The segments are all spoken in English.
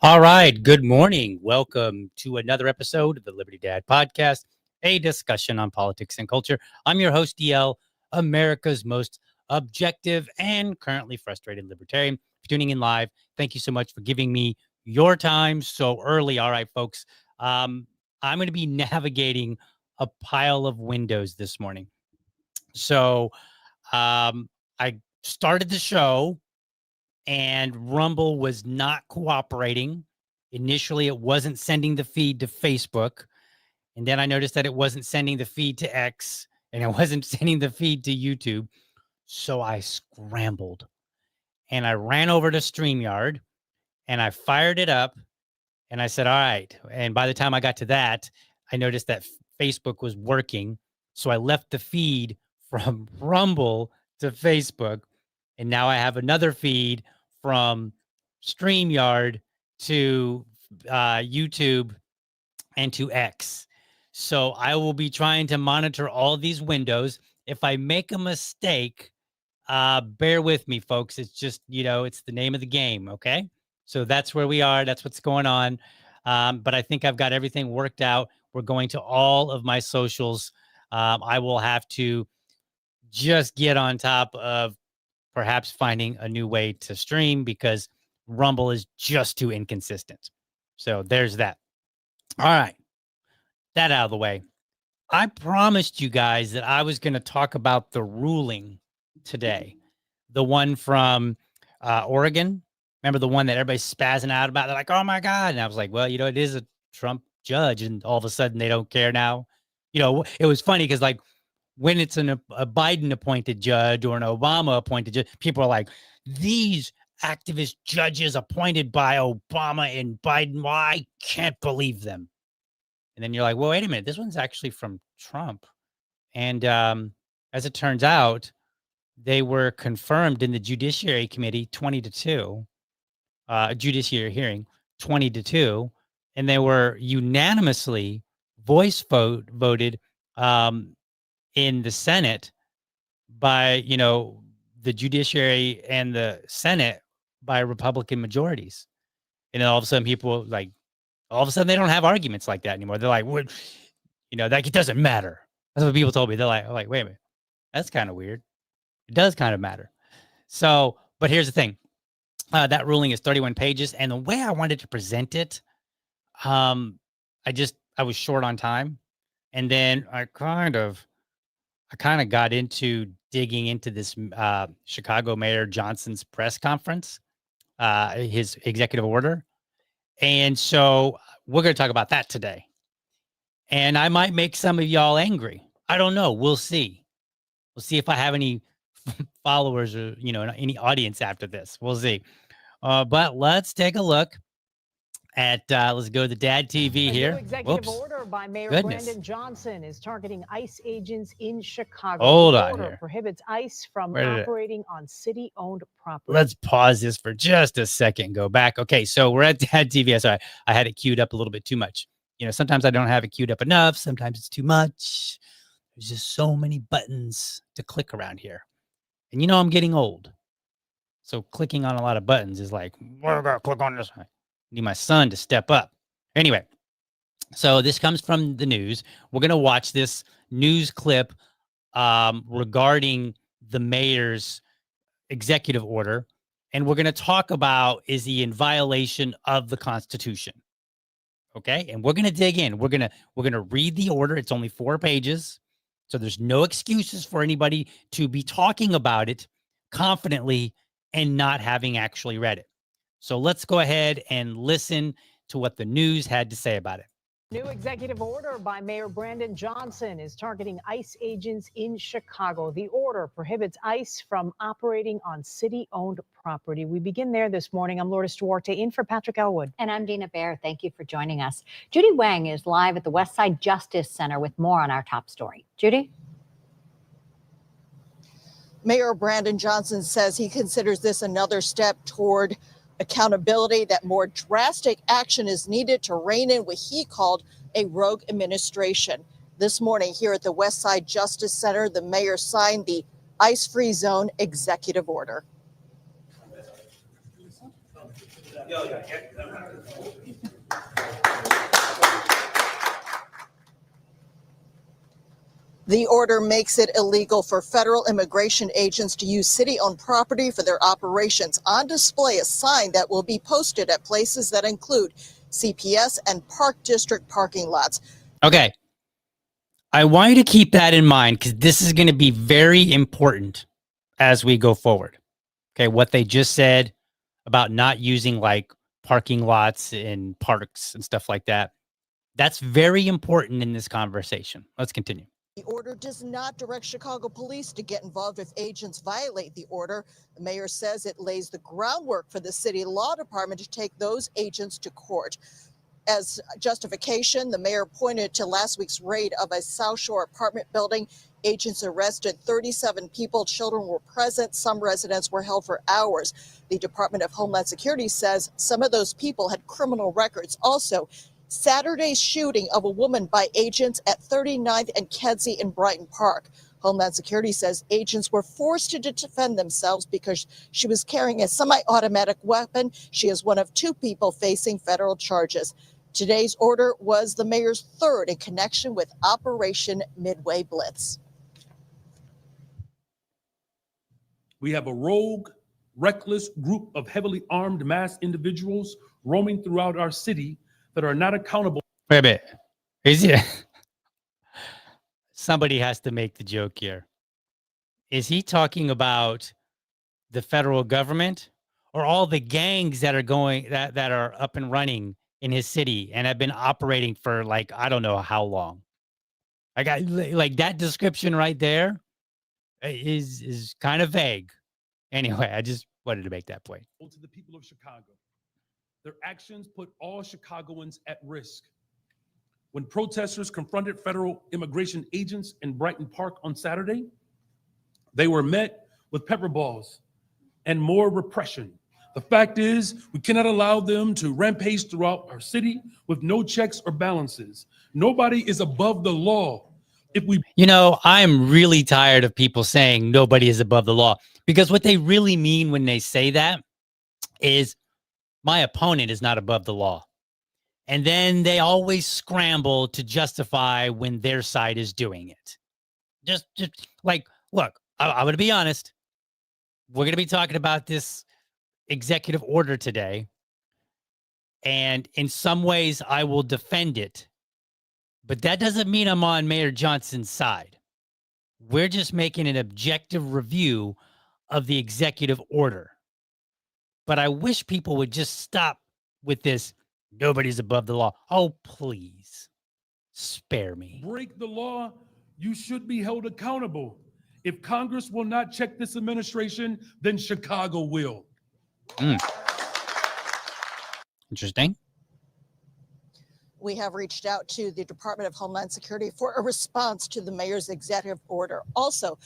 All right. Good morning. Welcome to another episode of the Liberty Dad Podcast, a discussion on politics and culture. I'm your host, DL, America's most objective and currently frustrated libertarian. For tuning in live, thank you so much for giving me your time so early. All right, folks. I'm going to be navigating a pile of windows this morning. So I started the show and Rumble was not cooperating. Initially, it wasn't sending the feed to Facebook. And then I noticed that it wasn't sending the feed to X and it wasn't sending the feed to YouTube. So I scrambled and I ran over to StreamYard and I fired it up and I said, all right. And by the time I got to that, I noticed that Facebook was working. So I left the feed from Rumble to Facebook. And now I have another feed from StreamYard to YouTube and to X. So I will be trying to monitor all these windows. If I make a mistake, bear with me, folks. It's just, it's the name of the game. Okay. So that's where we are. That's what's going on. But I think I've got everything worked out. We're going to all of my socials. I will have to just get on top of perhaps finding a new way to stream because Rumble is just too inconsistent. So there's that. All right. That out of the way. I promised you guys that I was going to talk about the ruling today. The one from Oregon. Remember the one that everybody's spazzing out about? They're like, oh my God. And I was like, well, it is a Trump judge. And all of a sudden they don't care now. It was funny because like when it's a Biden appointed judge or an Obama appointed judge, people are like, these activist judges appointed by Obama and Biden, well, I can't believe them. And then you're like, well, wait a minute, this one's actually from Trump. And as it turns out, they were confirmed in the Judiciary Committee 20-2, Judiciary hearing 20-2, and they were unanimously voted in the Senate by, the Judiciary and the Senate by Republican majorities. And then all of a sudden people they don't have arguments like that anymore. They're like, what, that it doesn't matter. That's what people told me. They're like, wait a minute. That's kind of weird. It does kind of matter. So, but here's the thing. That ruling is 31 pages. And the way I wanted to present it, I was short on time. And then I kind of got into digging into this Chicago Mayor Johnson's press conference his executive order. And so we're going to talk about that today. And I might make some of y'all angry. I don't know. We'll see. We'll see if I have any followers or, any audience after this. We'll see. But let's take a look at, let's go to the Dad TV here. A new executive order by Mayor Brandon Johnson is targeting ICE agents in Chicago. Hold the on order here. Prohibits ICE from operating on city-owned property. Let's pause this for just a second and go back. Okay, so we're at Dad TV. Sorry, I had it queued up a little bit too much. Sometimes I don't have it queued up enough. Sometimes it's too much. There's just so many buttons to click around here. And I'm getting old. So clicking on a lot of buttons is like, well, I gotta click on this. I need my son to step up. Anyway, so this comes from the news. We're going to watch this news clip regarding the mayor's executive order. And we're going to talk about, is he in violation of the Constitution? Okay. And we're going to dig in. We're going to read the order. It's only 4 pages. So there's no excuses for anybody to be talking about it confidently and not having actually read it. So let's go ahead and listen to what the news had to say about it. New executive order by Mayor Brandon Johnson is targeting ICE agents in Chicago. The order prohibits ICE from operating on city-owned property. We begin there this morning. I'm Lourdes Duarte in for Patrick Elwood. And I'm Dina Bair. Thank you for joining us. Judy Wang is live at the Westside Justice Center with more on our top story. Judy? Mayor Brandon Johnson says he considers this another step toward accountability, that more drastic action is needed to rein in what he called a rogue administration. This morning here at the Westside Justice Center, the mayor signed the ICE-free zone executive order. The order makes it illegal for federal immigration agents to use city-owned property for their operations. On display, a sign that will be posted at places that include CPS and Park District parking lots. Okay. I want you to keep that in mind because this is going to be very important as we go forward. Okay. What they just said about not using like parking lots in parks and stuff like that. That's very important in this conversation. Let's continue. The order does not direct Chicago police to get involved if agents violate the order. The mayor says it lays the groundwork for the city law department to take those agents to court. As justification, the mayor pointed to last week's raid of a South Shore apartment building. Agents arrested 37 people. Children were present. Some residents were held for hours. The Department of Homeland Security says some of those people had criminal records. Also, Saturday's shooting of a woman by agents at 39th and Kedzie in Brighton Park. Homeland Security says agents were forced to defend themselves because she was carrying a semi-automatic weapon. She is one of 2 people facing federal charges. Today's order was the mayor's third in connection with Operation Midway Blitz. We have a rogue, reckless group of heavily armed mass individuals roaming throughout our city that are not accountable. Wait a minute. Is it? Somebody has to make the joke here. Is he talking about the federal government or all the gangs that are going that are up and running in his city and have been operating for like I don't know how long? I got like that description right there is kind of vague. Anyway, I just wanted to make that point. To the people of Chicago. Their actions put all Chicagoans at risk. When protesters confronted federal immigration agents in Brighton Park on Saturday, they were met with pepper balls and more repression. The fact is, we cannot allow them to rampage throughout our city with no checks or balances. Nobody is above the law. I'm really tired of people saying nobody is above the law, because what they really mean when they say that is my opponent is not above the law. And then they always scramble to justify when their side is doing it. Just like, look, I'm going to be honest. We're going to be talking about this executive order today. And in some ways, I will defend it. But that doesn't mean I'm on Mayor Johnson's side. We're just making an objective review of the executive order. But I wish people would just stop with this. Nobody's above the law. Oh, please spare me. Break the law, you should be held accountable. If Congress will not check this administration, then Chicago will. Interesting. We have reached out to the Department of Homeland Security for a response to the mayor's executive order. Also,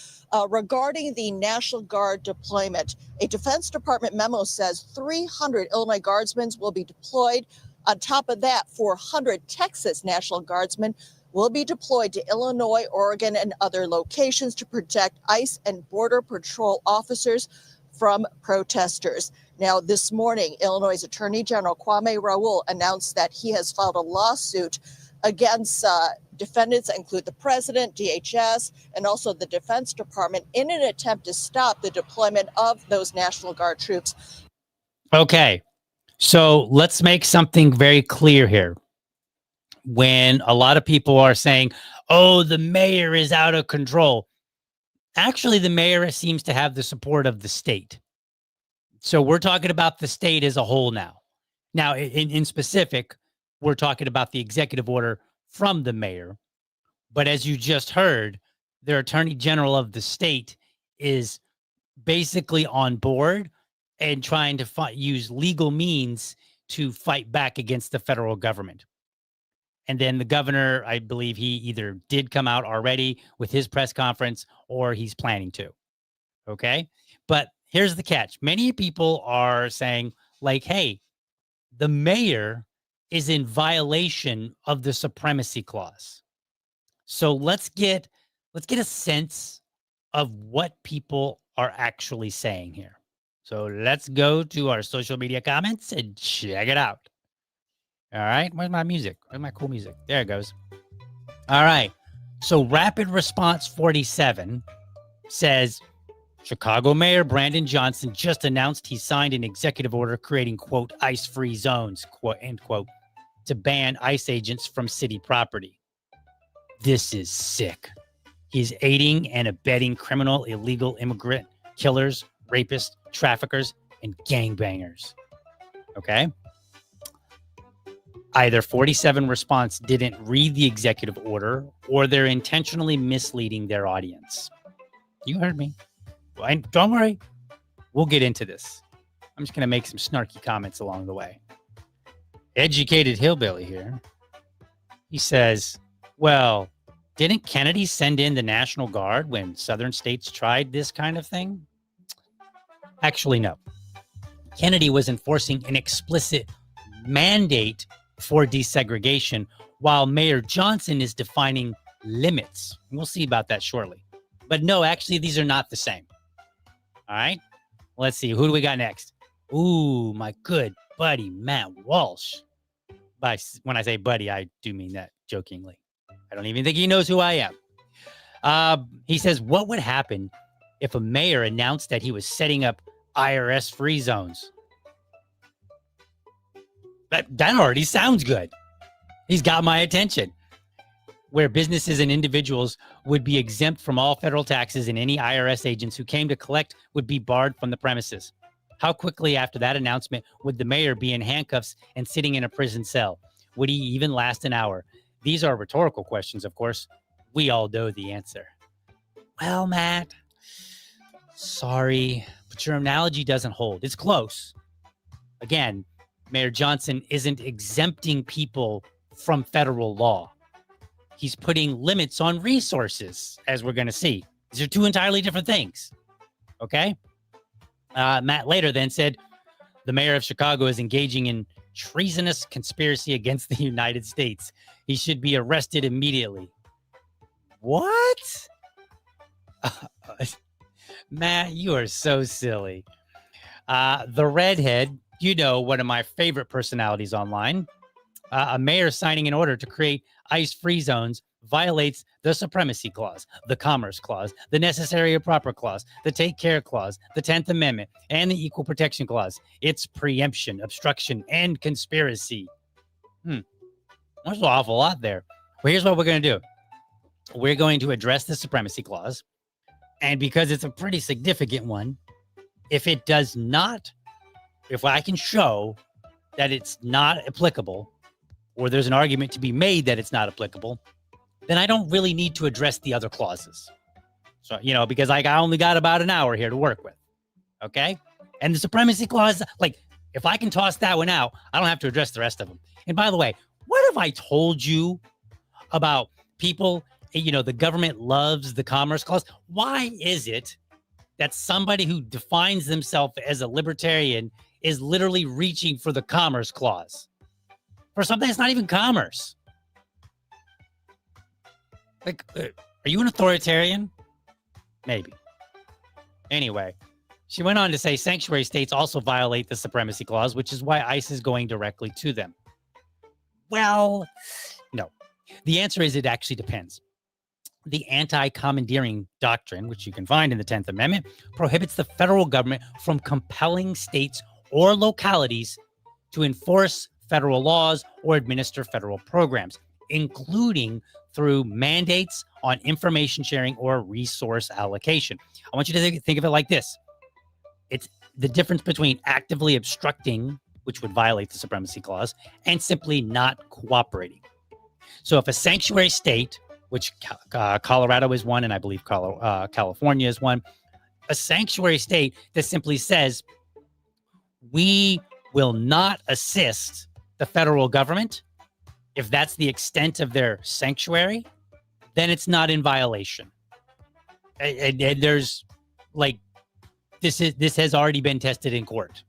regarding the National Guard deployment, a Defense Department memo says 300 Illinois Guardsmen will be deployed. On top of that, 400 Texas National Guardsmen will be deployed to Illinois, Oregon, and other locations to protect ICE and Border Patrol officers from protesters. Now, this morning, Illinois Attorney General Kwame Raoul announced that he has filed a lawsuit against defendants that include the president, DHS, and also the Defense Department in an attempt to stop the deployment of those National Guard troops. Okay, so let's make something very clear here. When a lot of people are saying, oh, the mayor is out of control, actually, the mayor seems to have the support of the state. So we're talking about the state as a whole now. Now, in specific, we're talking about the executive order from the mayor. But as you just heard, their attorney general of the state is basically on board and trying to use legal means to fight back against the federal government. And then the governor, I believe he either did come out already with his press conference or he's planning to. Okay. But here's the catch. Many people are saying, like, hey, the mayor is in violation of the Supremacy Clause. So let's get a sense of what people are actually saying here. So let's go to our social media comments and check it out. All right. Where's my music? Where's my cool music? There it goes. All right. So Rapid Response 47 says, Chicago Mayor Brandon Johnson just announced he signed an executive order creating, quote, ICE-free zones, quote, end quote, to ban ICE agents from city property. This is sick. He's aiding and abetting criminal, illegal immigrant killers, rapists, traffickers, and gangbangers. Okay? Either 47 Response didn't read the executive order or they're intentionally misleading their audience. You heard me. And don't worry, we'll get into this. I'm just going to make some snarky comments along the way. Educated hillbilly here. He says, well, didn't Kennedy send in the National Guard when southern states tried this kind of thing? Actually, no. Kennedy was enforcing an explicit mandate for desegregation, while Mayor Johnson is defining limits. We'll see about that shortly. But no, actually, these are not the same. All right, let's see. Who do we got next? Ooh, my good buddy, Matt Walsh. When I say buddy, I do mean that jokingly. I don't even think he knows who I am. He says, what would happen if a mayor announced that he was setting up IRS free zones? That already sounds good. He's got my attention. Where businesses and individuals would be exempt from all federal taxes and any IRS agents who came to collect would be barred from the premises. How quickly after that announcement would the mayor be in handcuffs and sitting in a prison cell? Would he even last an hour? These are rhetorical questions, of course. We all know the answer. Well, Matt, sorry, but your analogy doesn't hold. It's close. Again, Mayor Johnson isn't exempting people from federal law. He's putting limits on resources, as we're going to see. These are two entirely different things. Okay? Matt later then said, the mayor of Chicago is engaging in treasonous conspiracy against the United States. He should be arrested immediately. What? Matt, you are so silly. The redhead, you know, one of my favorite personalities online. A mayor signing an order to create ICE-free zones violates the Supremacy Clause, the Commerce Clause, the Necessary and Proper Clause, the Take Care Clause, the 10th Amendment, and the Equal Protection Clause. It's preemption, obstruction, and conspiracy. There's an awful lot there. Well, here's what we're going to do. We're going to address the Supremacy Clause, and because it's a pretty significant one, if it does not if I can show that it's not applicable, or there's an argument to be made that it's not applicable, then I don't really need to address the other clauses. So, because I only got about an hour here to work with. Okay? And the Supremacy Clause, if I can toss that one out, I don't have to address the rest of them. And by the way, what have I told you about people? The government loves the Commerce Clause. Why is it that somebody who defines themselves as a libertarian is literally reaching for the Commerce Clause for something that's not even commerce? Are you an authoritarian? Maybe. Anyway, she went on to say sanctuary states also violate the Supremacy Clause, which is why ICE is going directly to them. Well, no. The answer is it actually depends. The anti-commandeering doctrine, which you can find in the 10th Amendment, prohibits the federal government from compelling states or localities to enforce federal laws or administer federal programs, including through mandates on information sharing or resource allocation. I want you to think of it like this. It's the difference between actively obstructing, which would violate the Supremacy Clause, and simply not cooperating. So if a sanctuary state, which Colorado is one, and I believe California is one, a sanctuary state that simply says, we will not assist the federal government, if that's the extent of their sanctuary, then it's not in violation. And there's this has already been tested in court.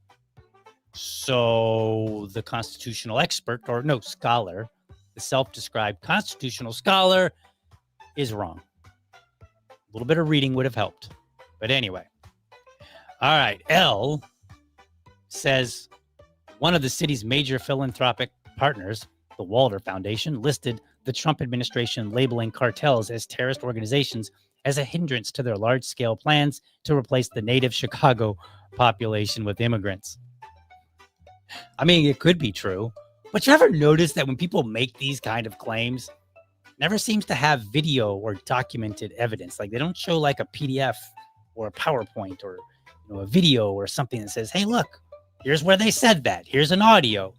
So the constitutional expert, scholar, the self-described constitutional scholar, is wrong. A little bit of reading would have helped. But anyway. All right. L says one of the city's major philanthropic partners, the Walter Foundation, listed the Trump administration labeling cartels as terrorist organizations as a hindrance to their large-scale plans to replace the native Chicago population with immigrants. I mean, it could be true, but you ever notice that when people make these kind of claims, never seems to have video or documented evidence? They don't show a PDF or a PowerPoint or a video or something that says, hey, look, here's where they said that. Here's an audio.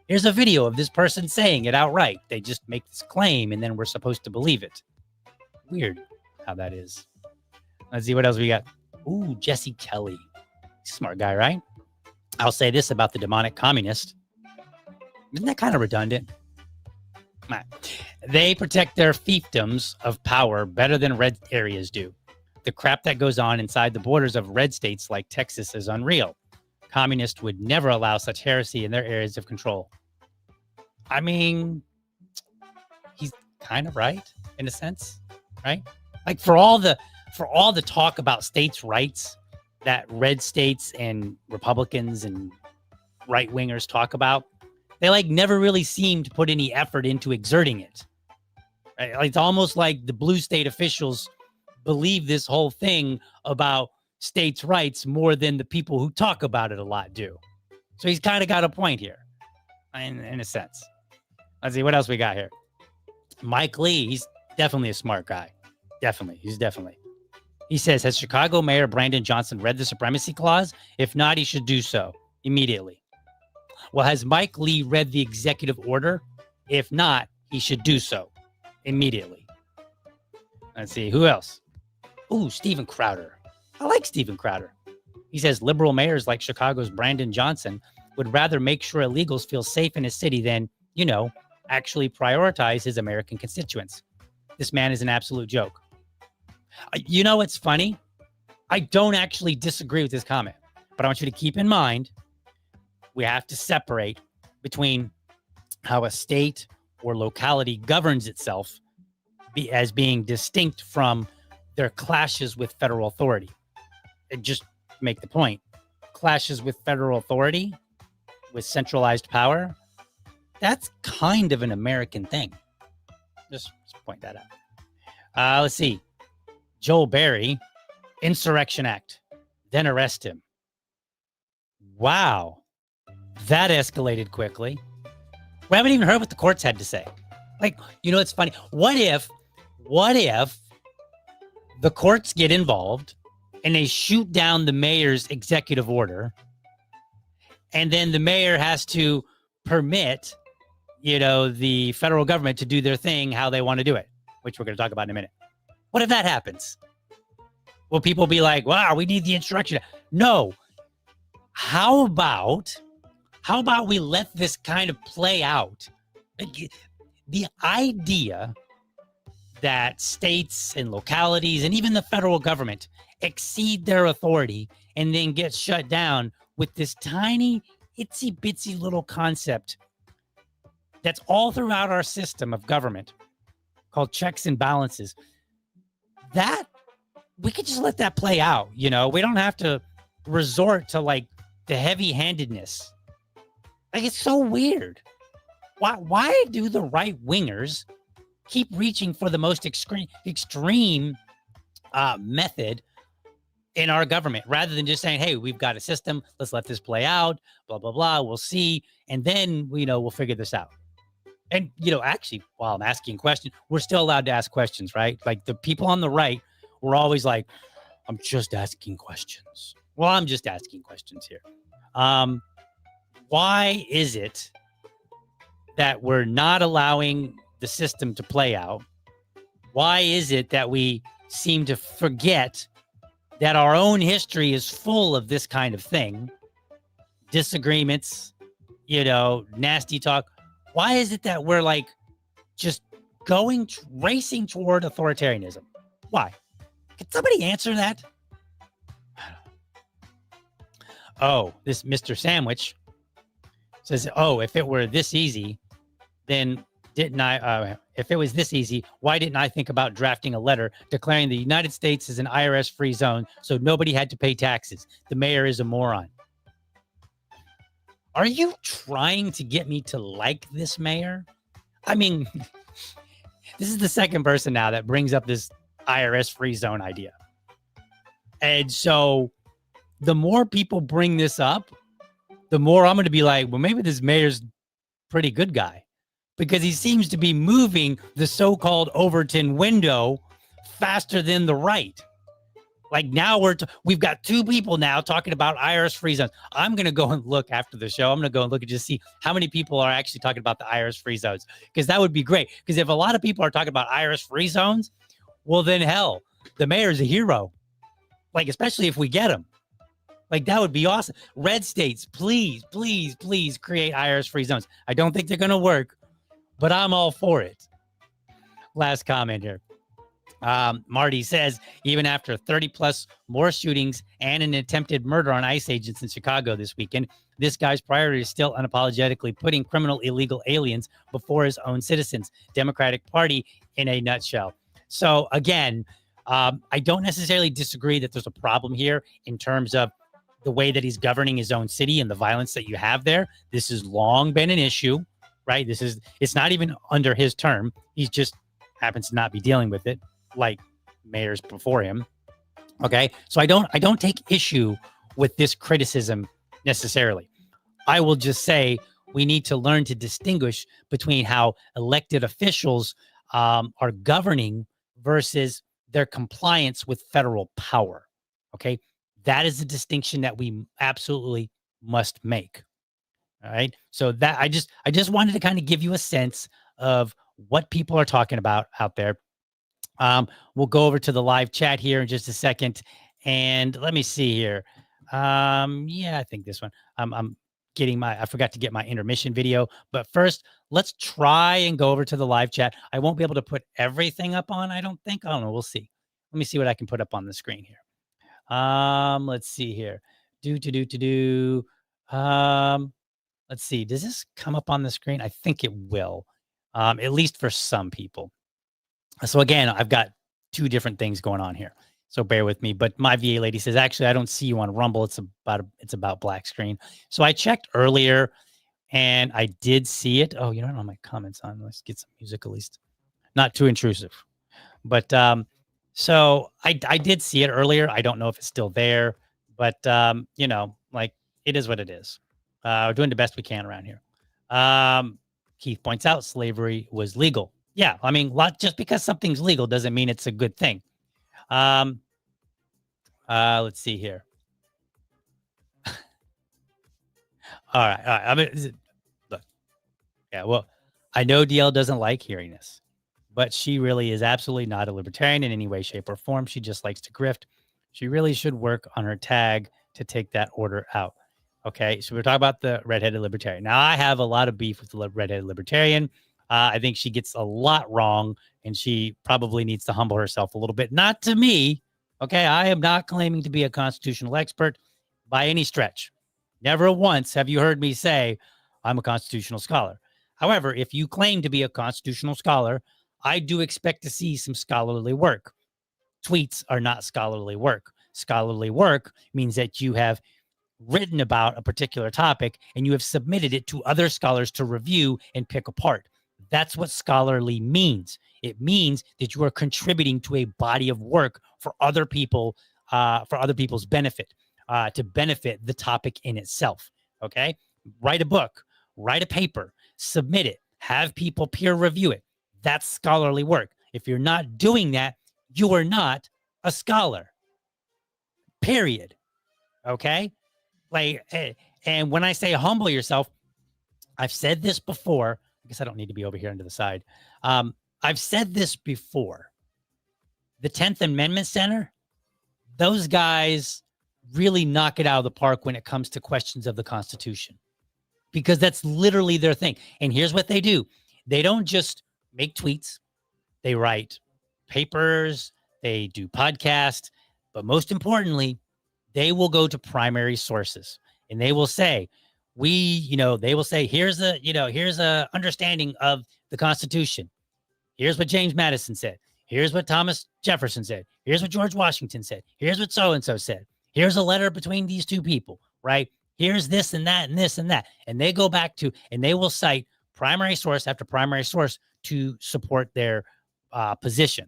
Here's a video of this person saying it outright. They just make this claim and then we're supposed to believe it. Weird how that is. Let's see what else we got. Ooh, Jesse Kelly. Smart guy, right? I'll say this about the demonic communist. Isn't that kind of redundant? They protect their fiefdoms of power better than red areas do. The crap that goes on inside the borders of red states like Texas is unreal. Communists would never allow such heresy in their areas of control. I mean, he's kind of right in a sense, right? For all the talk about states' rights that red states and Republicans and right-wingers talk about, they never really seem to put any effort into exerting it. Right? It's almost like the blue state officials believe this whole thing about states' rights more than the people who talk about it a lot do. So he's kind of got a point here, in a sense. Let's see what else we got here. Mike Lee, he's definitely a smart guy. Definitely. He says, has Chicago Mayor Brandon Johnson read the Supremacy Clause? If not, he should do so immediately. Well, has Mike Lee read the executive order? If not, he should do so immediately. Let's see, who else? Ooh, Steven Crowder. I like Steven Crowder. He says liberal mayors like Chicago's Brandon Johnson would rather make sure illegals feel safe in his city than, actually prioritize his American constituents. This man is an absolute joke. It's funny. I don't actually disagree with this comment, but I want you to keep in mind, we have to separate between how a state or locality governs itself as being distinct from their clashes with federal authority. And just make the point, clashes with federal authority, with centralized power, that's kind of an American thing. Just point that out. Let's see. Joel Berry, Insurrection Act, then arrest him. Wow. That escalated quickly. We haven't even heard what the courts had to say. It's funny. What if the courts get involved and they shoot down the mayor's executive order, And then the mayor has to permit, the federal government to do their thing how they want to do it, which we're going to talk about in a minute. What if that happens? Will people be like, wow, we need the instruction? No. How about we let this kind of play out? The idea that states and localities and even the federal government exceed their authority and then get shut down with this tiny, itsy bitsy little concept that's all throughout our system of government called checks and balances. That we could just let that play out. We don't have to resort to like the heavy handedness. Like, it's so weird. Why do the right wingers keep reaching for the most extreme method in our government rather than just saying, hey, we've got a system, let's let this play out, blah, blah, blah, we'll see, and then, we'll figure this out. And, actually, while I'm asking questions, we're still allowed to ask questions, right? Like, the people on the right were always like, I'm just asking questions. Well, I'm just asking questions here. Why is it that we're not allowing the system to play out? Why is it that we seem to forget that our own history is full of this kind of thing? Disagreements, nasty talk. Why is it that we're like just racing toward authoritarianism? Why? Can somebody answer that? Oh, this Mr. Sandwich says, oh, if it were this easy, then if it was this easy, why didn't I think about drafting a letter declaring the United States is an IRS-free zone so nobody had to pay taxes? The mayor is a moron. Are you trying to get me to like this mayor? I mean, this is the second person now that brings up this IRS-free zone idea. And so the more people bring this up, the more I'm going to be like, well, maybe this mayor's pretty good guy, because he seems to be moving the so-called Overton window faster than the right. Like, now we've got two people now talking about IRS free zones. I'm going to go and look after the show. I'm going to go and look and just see how many people are actually talking about the IRS free zones, because that would be great. Because if a lot of people are talking about IRS free zones, well, then hell, the mayor's a hero. Like, especially if we get him. Like, that would be awesome. Red states, please, please, please create IRS free zones. I don't think they're going to work, but I'm all for it. Last comment here. Marty says, even after 30 plus more shootings and an attempted murder on ICE agents in Chicago this weekend, this guy's priority is still unapologetically putting criminal illegal aliens before his own citizens. Democratic Party in a nutshell. So again, I don't necessarily disagree that there's a problem here in terms of the way that he's governing his own city and the violence that you have there. This has long been an issue, right? It's not even under his term. He just happens to not be dealing with it like mayors before him. Okay. So I don't take issue with this criticism necessarily. I will just say we need to learn to distinguish between how elected officials are governing versus their compliance with federal power. Okay. That is a distinction that we absolutely must make. All right. So that I just wanted to kind of give you a sense of what people are talking about out there. We'll go over to the live chat here in just a second. And let me see here. Yeah, I think this one. I'm getting I forgot to get my intermission video. But first, let's try and go over to the live chat. I won't be able to put everything up on, I don't think. I don't know. We'll see. Let me see what I can put up on the screen here. Let's see here. Let's see. Does this come up on the screen? I think it will, at least for some people. So again, I've got two different things going on here, so bear with me. But my VA lady says, actually, I don't see you on Rumble. It's about black screen. So I checked earlier, and I did see it. Oh, you don't have my comments on. Let's get some music at least. Not too intrusive, but so I did see it earlier. I don't know if it's still there, but like, it is what it is. We're doing the best we can around here. Keith points out slavery was legal. Yeah, I mean, just because something's legal doesn't mean it's a good thing. Let's see here. All right. I mean, look, yeah. Well, I know DL doesn't like hearing this, but she really is absolutely not a libertarian in any way, shape, or form. She just likes to grift. She really should work on her tag to take that order out. Okay, so we're talking about the redheaded libertarian. Now, I have a lot of beef with the redheaded libertarian. I think she gets a lot wrong, and she probably needs to humble herself a little bit. Not to me. Okay, I am not claiming to be a constitutional expert by any stretch. Never once have you heard me say I'm a constitutional scholar. However, if you claim to be a constitutional scholar, I do expect to see some scholarly work. Tweets are not scholarly work. Scholarly work means that you have written about a particular topic and you have submitted it to other scholars to review and pick apart. That's what scholarly means. It means that you are contributing to a body of work for other people, for other people's benefit, to benefit the topic in itself. Okay, write a book, write a paper, submit it, have people peer review it. That's scholarly work. If you're not doing that, you are not a scholar. Period. Okay. Like, and when I say humble yourself, I've said this before. I guess I don't need to be over here into the side. I've said this before. The 10th Amendment Center, those guys really knock it out of the park when it comes to questions of the Constitution, because that's literally their thing. And here's what they do. They don't just make tweets. They write papers. They do podcasts. But most importantly, they will go to primary sources and they will say, they will say, here's a understanding of the Constitution. Here's what James Madison said. Here's what Thomas Jefferson said. Here's what George Washington said. Here's what so-and-so said. Here's a letter between these two people, right? Here's this and that and this and that. And they go back to, and they will cite primary source after primary source to support their position.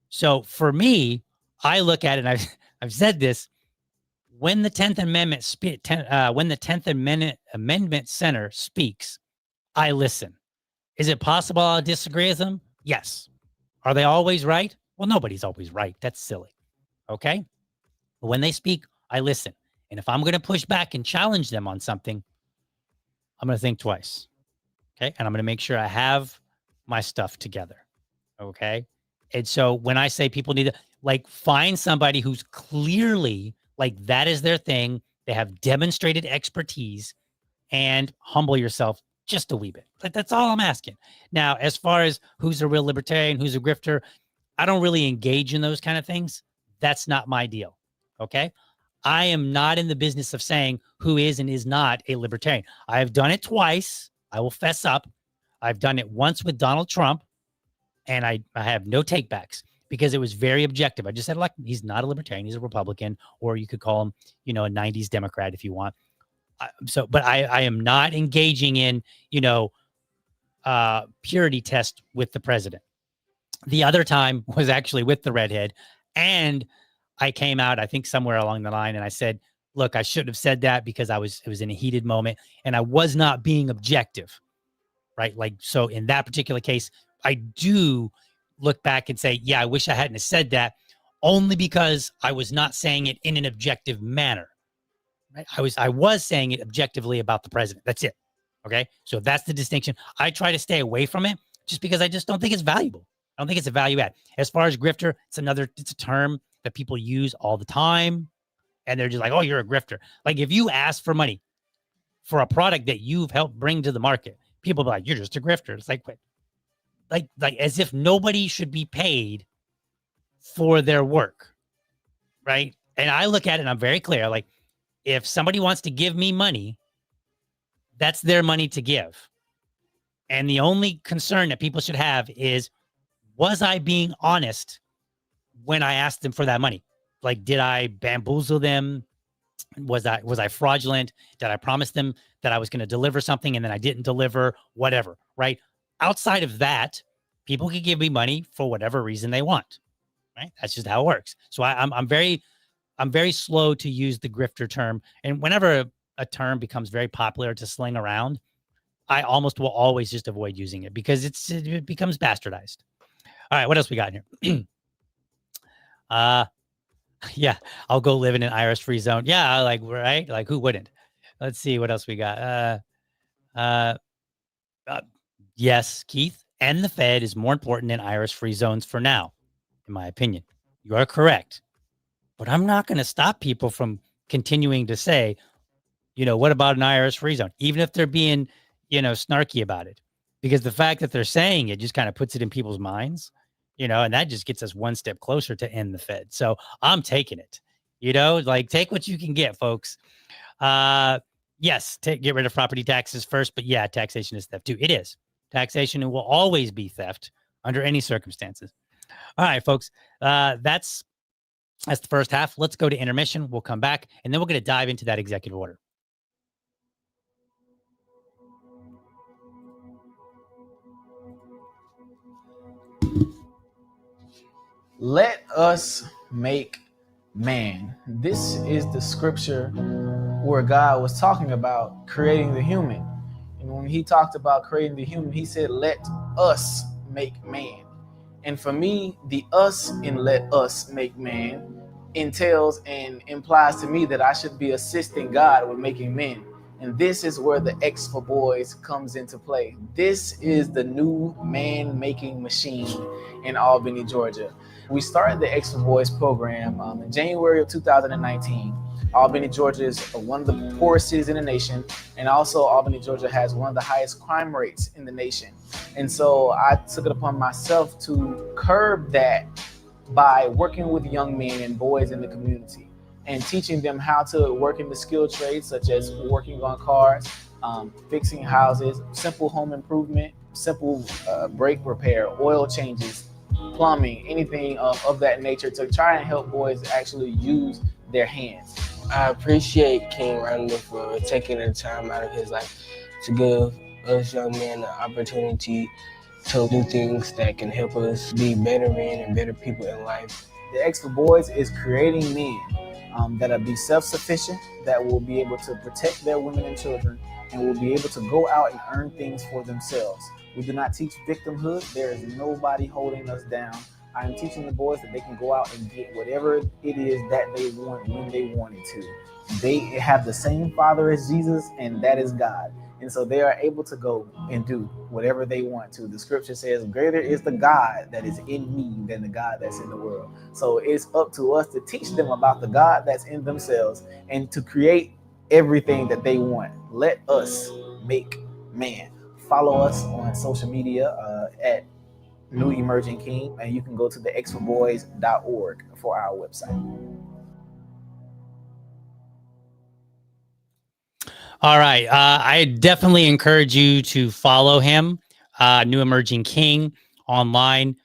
So for me, I look at it, and I've said this, when the 10th Amendment Center speaks, I listen. Is it possible I'll disagree with them? Yes. Are they always right? Well, nobody's always right. That's silly. Okay. But when they speak, I listen. And if I'm going to push back and challenge them on something, I'm going to think twice. Okay. And I'm going to make sure I have my stuff together. Okay. And so when I say people need to find somebody who's clearly that is their thing, they have demonstrated expertise, and humble yourself just a wee bit. That's all I'm asking. Now, as far as who's a real libertarian, who's a grifter, I don't really engage in those kind of things. That's not my deal. Okay. I am not in the business of saying who is and is not a libertarian. I have done it twice. I will fess up. I've done it once with Donald Trump, and I have no takebacks because it was very objective. I just said, he's not a libertarian. He's a Republican, or you could call him, a 90s Democrat if you want. But I am not engaging in, purity test with the president. The other time was actually with the redhead. And I came out, I think somewhere along the line, and I said, look, I shouldn't have said that because it was in a heated moment and I was not being objective, right? So in that particular case, I do look back and say, yeah, I wish I hadn't have said that, only because I was not saying it in an objective manner. Right? I was saying it objectively about the president. That's it. Okay. So that's the distinction. I try to stay away from it just because I just don't think it's valuable. I don't think it's a value add. As far as grifter, it's a term that people use all the time. And they're just like, oh, you're a grifter. If you ask for money for a product that you've helped bring to the market, people be like, you're just a grifter. It's wait. As if nobody should be paid for their work, right? And I look at it and I'm very clear. If somebody wants to give me money, that's their money to give. And the only concern that people should have is, was I being honest when I asked them for that money? Did I bamboozle them? Was I fraudulent? Did I promise them that I was going to deliver something and then I didn't deliver? Whatever, right? Outside of that, people can give me money for whatever reason they want, right? That's just how it works. So I'm very slow to use the grifter term. And whenever a term becomes very popular to sling around, I almost will always just avoid using it because it becomes bastardized. All right, what else we got here? Yeah, I'll go live in an IRS free zone. Yeah, right? Who wouldn't? Let's see what else we got. Uh, yes, Keith, and the Fed is more important than IRS-free zones for now, in my opinion. You are correct. But I'm not going to stop people from continuing to say, what about an IRS-free zone? Even if they're being, snarky about it. Because the fact that they're saying it just kind of puts it in people's minds, and that just gets us one step closer to end the Fed. So I'm taking it, take what you can get, folks. Yes, get rid of property taxes first, but yeah, taxation is theft too. It is. Taxation will always be theft under any circumstances. All right, folks, that's the first half. Let's go to intermission. We'll come back, and then we're going to dive into that executive order. Let us make man. This is the scripture where God was talking about creating the human. And when he talked about creating the human, he said, let us make man. And for me, the us in let us make man entails and implies to me that I should be assisting God with making men. And this is where the X for boys comes into play. This is the new man-making machine in Albany, Georgia. We started the X for Boys program in January of 2019. Albany, Georgia is one of the poorest cities in the nation. And also Albany, Georgia has one of the highest crime rates in the nation. And so I took it upon myself to curb that by working with young men and boys in the community and teaching them how to work in the skilled trades, such as working on cars, fixing houses, simple home improvement, simple brake repair, oil changes, plumbing, anything of that nature, to try and help boys actually use their hands. I appreciate King Randall for taking the time out of his life to give us young men the opportunity to do things that can help us be better men and better people in life. The X for Boys is creating men that'll be self-sufficient, that will be able to protect their women and children, and will be able to go out and earn things for themselves. We do not teach victimhood. There is nobody holding us down. I am teaching the boys that they can go out and get whatever it is that they want when they want it to. They have the same Father as Jesus, and that is God. And so they are able to go and do whatever they want to. The scripture says, greater is the God that is in me than the God that's in the world. So it's up to us to teach them about the God that's in themselves and to create everything that they want. Let us make man. Follow us on social media at New Emerging King, and you can go to the xforboys.org for our website. All right. I definitely encourage you to follow him, New Emerging King, online.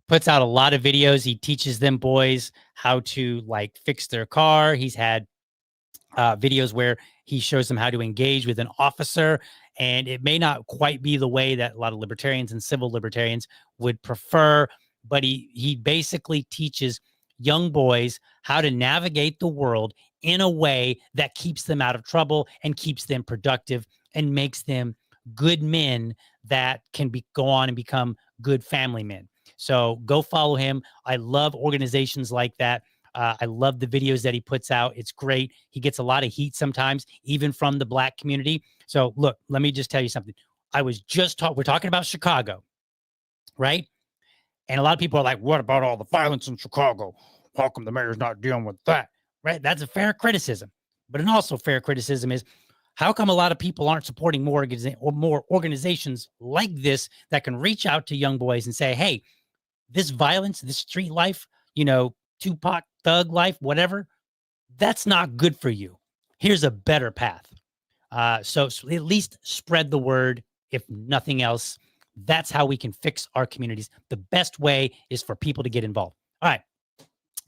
Puts out a lot of videos. He teaches them boys how to fix their car. He's had videos where he shows them how to engage with an officer. And it may not quite be the way that a lot of libertarians and civil libertarians would prefer, but he basically teaches young boys how to navigate the world in a way that keeps them out of trouble and keeps them productive and makes them good men that can go on and become good family men. So go follow him. I love organizations like that. I love the videos that he puts out. It's great. He gets a lot of heat sometimes, even from the Black community. So look, let me just tell you something. We're talking about Chicago, right? And a lot of people are like, what about all the violence in Chicago? How come the mayor's not dealing with that? Right? That's a fair criticism. But an also fair criticism is, how come a lot of people aren't supporting more organizations like this that can reach out to young boys and say, hey, this violence, this street life, Tupac, thug life, whatever, that's not good for you. Here's a better path. So at least spread the word. If nothing else, that's how we can fix our communities. The best way is for people to get involved. All right,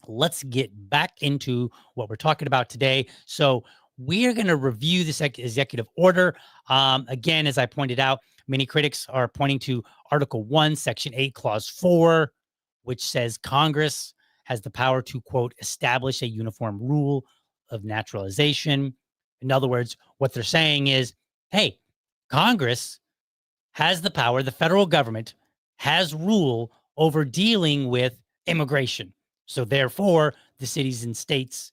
let's get back into what we're talking about today. So we are going to review this executive order. Again, as I pointed out, many critics are pointing to Article 1, Section 8, Clause 4, which says Congress has the power to, quote, establish a uniform rule of naturalization. In other words, what they're saying is, hey, Congress has the power, the federal government has rule over dealing with immigration. So therefore, the cities and states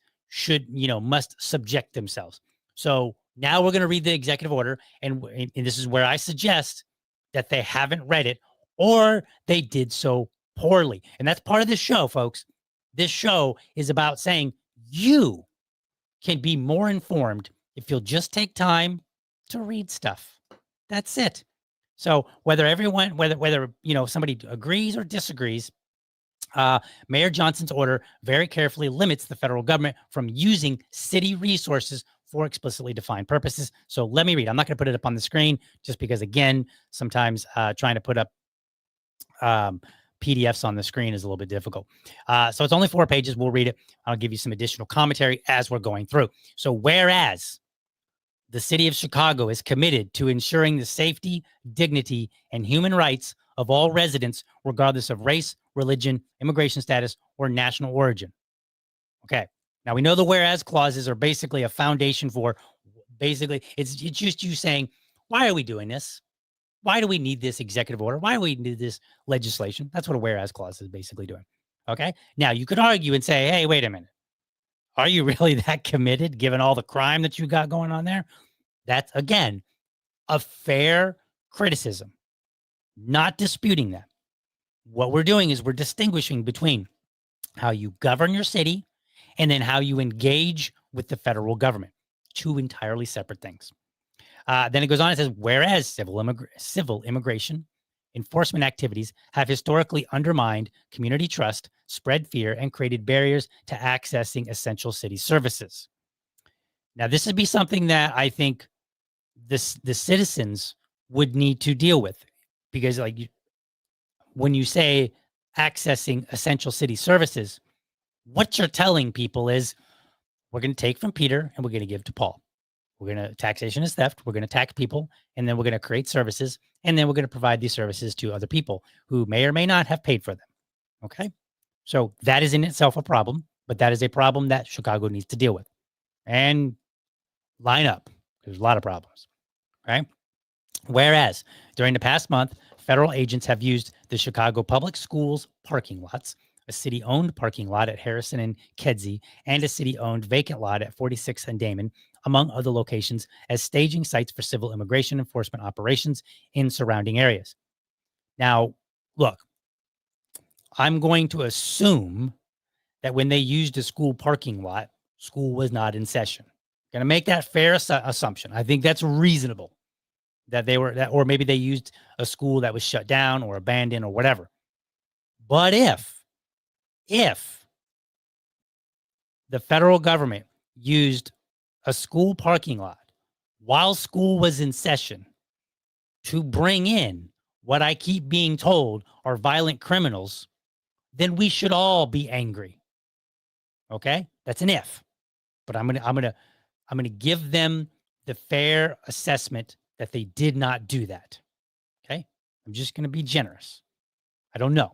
must subject themselves. So Now we're going to read the executive order, and this is where I suggest that they haven't read it or they did so poorly. And that's part of this show, folks. This show is about saying you can be more informed if you'll just take time to read stuff. That's it. So whether somebody agrees or disagrees, Mayor Johnson's order very carefully limits the federal government from using city resources for explicitly defined purposes. So let me read. I'm not going to put it up on the screen just because, again, sometimes trying to put up PDFs on the screen is a little bit difficult. So it's only 4 pages. We'll read it. I'll give you some additional commentary as we're going through. So whereas the city of Chicago is committed to ensuring the safety, dignity, and human rights of all residents, regardless of race, religion, immigration status, or national origin. Okay. Now we know the whereas clauses are basically a foundation for it's just you saying, why are we doing this? Why do we need this executive order? Why do we need this legislation? That's what a whereas clause is basically doing. Okay. Now you could argue and say, hey, wait a minute. Are you really that committed given all the crime that you got going on there? That's, again, a fair criticism. Not disputing that. What we're doing is we're distinguishing between how you govern your city and then how you engage with the federal government. 2 entirely separate things. Then it goes on and says, whereas civil immigration enforcement activities have historically undermined community trust, spread fear, and created barriers to accessing essential city services. Now, this would be something that I think the citizens would need to deal with, because when you say accessing essential city services, what you're telling people is we're going to take from Peter and we're going to give to Paul. We're going to, taxation is theft. We're going to tax people, and then we're going to create services, and then we're going to provide these services to other people who may or may not have paid for them. Okay. So that is in itself a problem, but that is a problem that Chicago needs to deal with and line up. There's a lot of problems. Right. Whereas during the past month, federal agents have used the Chicago Public Schools parking lots, a city-owned parking lot at Harrison and Kedzie, and a city-owned vacant lot at 46th and Damon, among other locations, as staging sites for civil immigration enforcement operations in surrounding areas. Now, look, I'm going to assume that when they used a school parking lot, school was not in session. Going to make that fair assumption. I think that's reasonable. That they were that, or maybe they used a school that was shut down or abandoned or whatever. But if the federal government used a school parking lot while school was in session to bring in what I keep being told are violent criminals, then we should all be angry. Okay? That's an if. But I'm gonna give them the fair assessment that they did not do that. Okay? I'm just going to be generous. I don't know.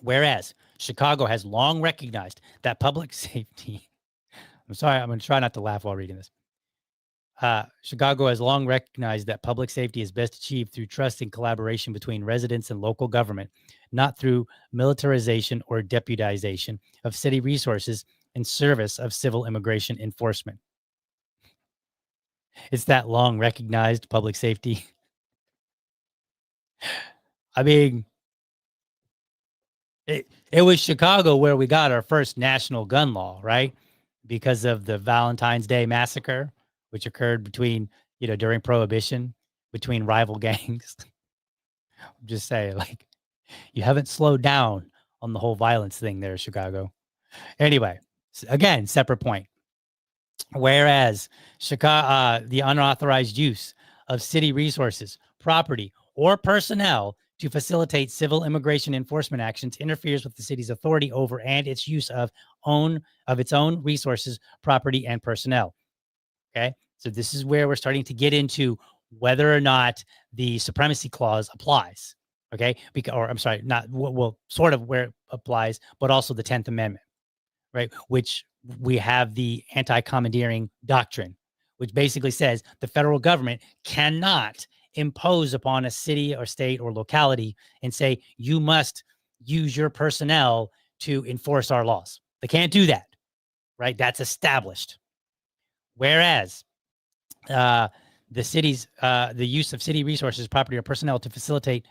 Whereas Chicago has long recognized that public safety. I'm sorry, I'm going to try not to laugh while reading this. Chicago has long recognized that public safety is best achieved through trust and collaboration between residents and local government, not through militarization or deputization of city resources in service of civil immigration enforcement. It's that long recognized public safety. I mean, it was Chicago where we got our first national gun law, right? Because of the Valentine's Day massacre, which occurred during Prohibition, between rival gangs. I'm just saying, you haven't slowed down on the whole violence thing there, Chicago. Anyway, again, separate point. Whereas the unauthorized use of city resources, property, or personnel to facilitate civil immigration enforcement actions interferes with the city's authority over and its use of its own resources, property, and personnel. Okay, so this is where we're starting to get into whether or not the Supremacy Clause applies. Okay, sort of where it applies, but also the 10th Amendment, right? Which we have the anti-commandeering doctrine, which basically says the federal government cannot impose upon a city or state or locality and say, you must use your personnel to enforce our laws. They can't do that, right? That's established. Whereas the city's the use of city resources, property, or personnel to facilitate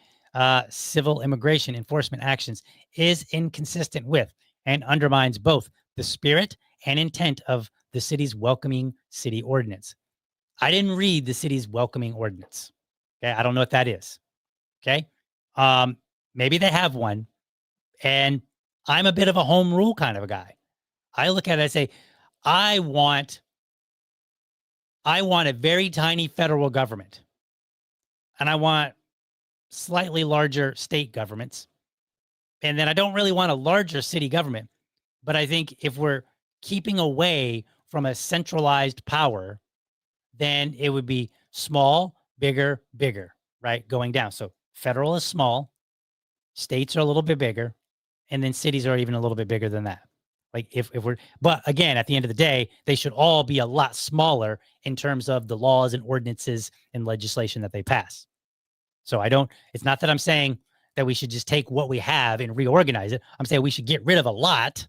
civil immigration enforcement actions is inconsistent with and undermines both the spirit and intent of the city's welcoming city ordinance. I didn't read the city's welcoming ordinance. Okay, I don't know what that is. Okay, maybe they have one, and I'm a bit of a home rule kind of a guy. I look at it and say, I want a very tiny federal government, and I want slightly larger state governments. And then I don't really want a larger city government. But I think if we're keeping away from a centralized power, then it would be small, bigger, bigger, right? Going down. So federal is small, states are a little bit bigger, and then cities are even a little bit bigger than that. Like if we're, but again, at the end of the day, they should all be a lot smaller in terms of the laws and ordinances and legislation that they pass. So it's not that I'm saying that we should just take what we have and reorganize it. I'm saying we should get rid of a lot,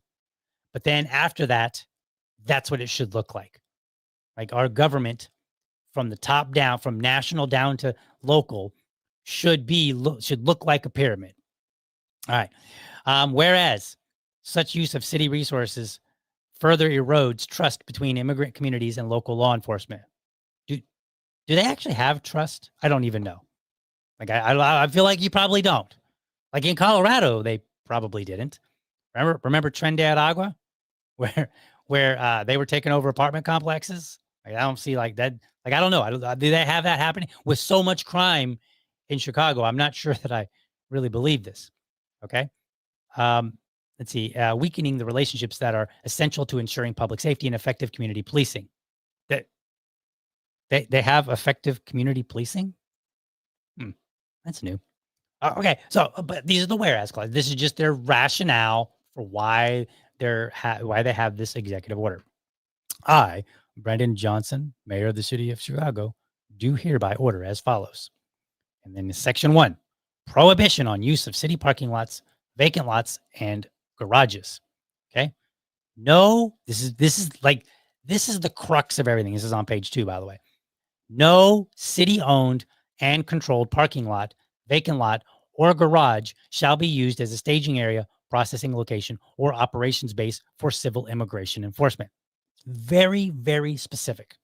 but then after that, that's what it should look like. Like our government from the top down, from national down to local, should look like a pyramid. All right. Whereas such use of city resources further erodes trust between immigrant communities and local law enforcement. Do they actually have trust? I don't even know. Like I feel like you probably don't. Like in Colorado, they probably didn't. Remember Tren de Aragua, where they were taking over apartment complexes. Like, I don't see like that. Like I don't know. Do they have that happening with so much crime in Chicago? I'm not sure that I really believe this. Okay. Let's see. Weakening the relationships that are essential to ensuring public safety and effective community policing. That they have effective community policing. That's new. Okay, so but these are the whereas clause. This is just their rationale for why they have this executive order. I, Brandon Johnson, Mayor of the City of Chicago, do hereby order as follows. And then Section 1, prohibition on use of city parking lots, vacant lots, and garages. Okay, no, this is the crux of everything. This is on page 2, by the way. No city-owned and controlled parking lot, vacant lot, or garage shall be used as a staging area, processing location, or operations base for civil immigration enforcement. Very, very specific.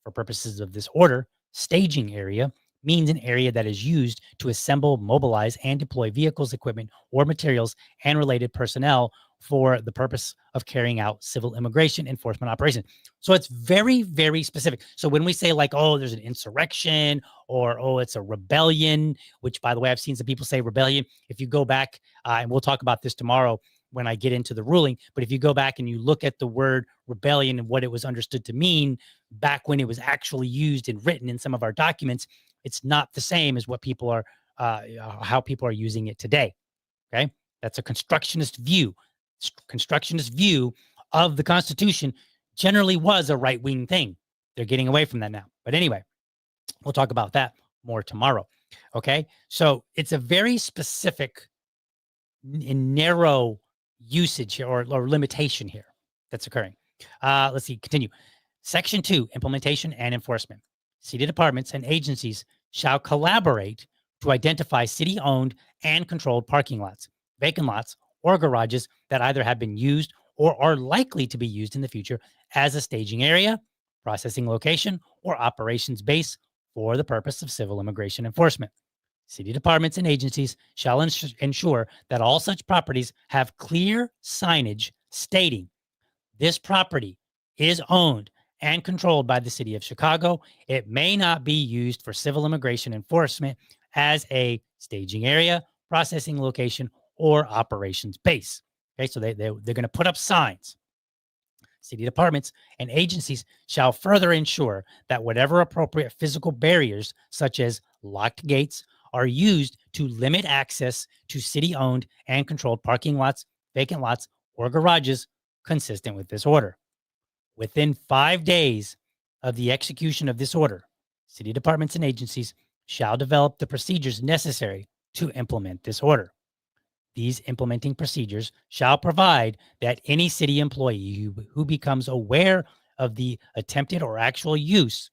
For purposes of this order, staging area means an area that is used to assemble, mobilize, and deploy vehicles, equipment, or materials and related personnel for the purpose of carrying out civil immigration enforcement operations. So it's very, very specific. So when we say like, oh, there's an insurrection or, oh, it's a rebellion, which by the way, I've seen some people say rebellion. If you go back, and we'll talk about this tomorrow when I get into the ruling, but if you go back and you look at the word rebellion and what it was understood to mean back when it was actually used and written in some of our documents, it's not the same as what people are, how people are using it today. Okay. That's a constructionist view. Constructionist view of the Constitution generally was a right-wing thing. They're getting away from that now. But anyway, we'll talk about that more tomorrow. Okay. So it's a very specific and narrow usage here or limitation here that's occurring. Let's see, continue. Section 2, implementation and enforcement. City departments and agencies shall collaborate to identify city-owned and controlled parking lots, vacant lots, or garages that either have been used or are likely to be used in the future as a staging area, processing location, or operations base for the purpose of civil immigration enforcement. City departments and agencies shall ensure that all such properties have clear signage stating this property is owned and controlled by the city of Chicago. It may not be used for civil immigration enforcement as a staging area, processing location, or operations base. Okay, so they're going to put up signs. City departments and agencies shall further ensure that whatever appropriate physical barriers, such as locked gates, are used to limit access to city-owned and controlled parking lots, vacant lots, or garages consistent with this order. Within 5 days of the execution of this order, city departments and agencies shall develop the procedures necessary to implement this order. These implementing procedures shall provide that any city employee who becomes aware of the attempted or actual use,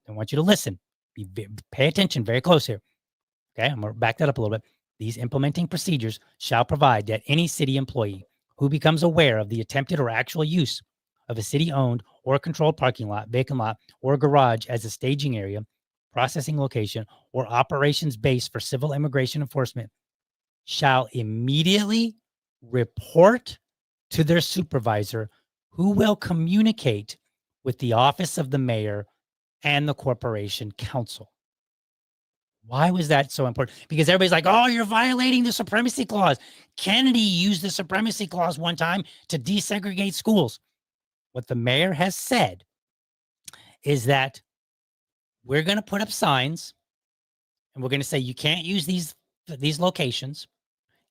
I want you to listen. Pay attention very close here. Okay, I'm going to back that up a little bit. These implementing procedures shall provide that any city employee who becomes aware of the attempted or actual use of a city-owned or controlled parking lot, vacant lot, or garage as a staging area, processing location, or operations base for civil immigration enforcement shall immediately report to their supervisor, who will communicate with the office of the mayor and the corporation council. Why was that so important? Because everybody's like, oh, you're violating the Supremacy Clause. Kennedy used the Supremacy Clause one time to desegregate schools. What the mayor has said is that we're going to put up signs and we're going to say you can't use these locations,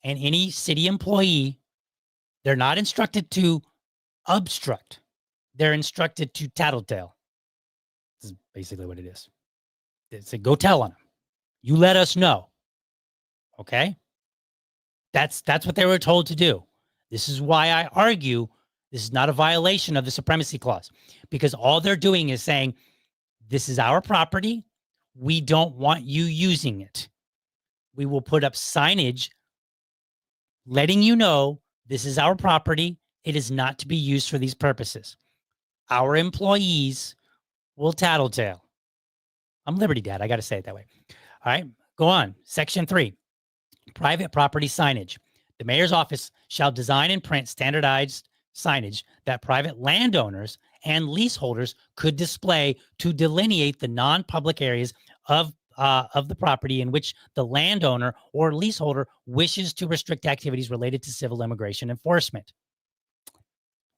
and any city employee, they're not instructed to obstruct. They're instructed to tattletale. This is basically what it is. It's a go tell on them. You let us know. Okay? That's what they were told to do. This is why I argue this is not a violation of the Supremacy Clause, because all they're doing is saying, this is our property. We don't want you using it. We will put up signage letting you know this is our property. It is not to be used for these purposes. Our employees will tattletale. I'm Liberty Dad. I got to say it that way. All right, go on. Section 3, private property signage. The mayor's office shall design and print standardized signage that private landowners and leaseholders could display to delineate the non-public areas of the property in which the landowner or leaseholder wishes to restrict activities related to civil immigration enforcement.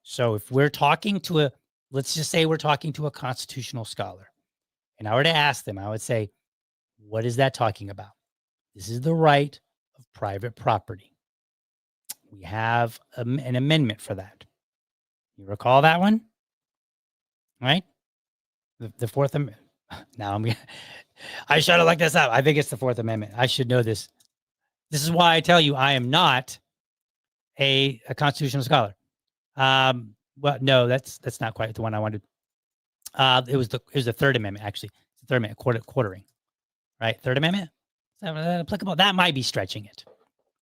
So if we're talking to let's just say we're talking to a constitutional scholar, and I were to ask them, I would say, what is that talking about? This is the right of private property. We have an amendment for that. You recall that one? Right? The Fourth Amendment. Now I should have looked this up. I think it's the Fourth Amendment. I should know this. This is why I tell you I am not a constitutional scholar. Well, no, that's not quite the one I wanted. It was the Third Amendment, actually. The Third Amendment, quartering. Right? Third Amendment? Is that applicable? That might be stretching it.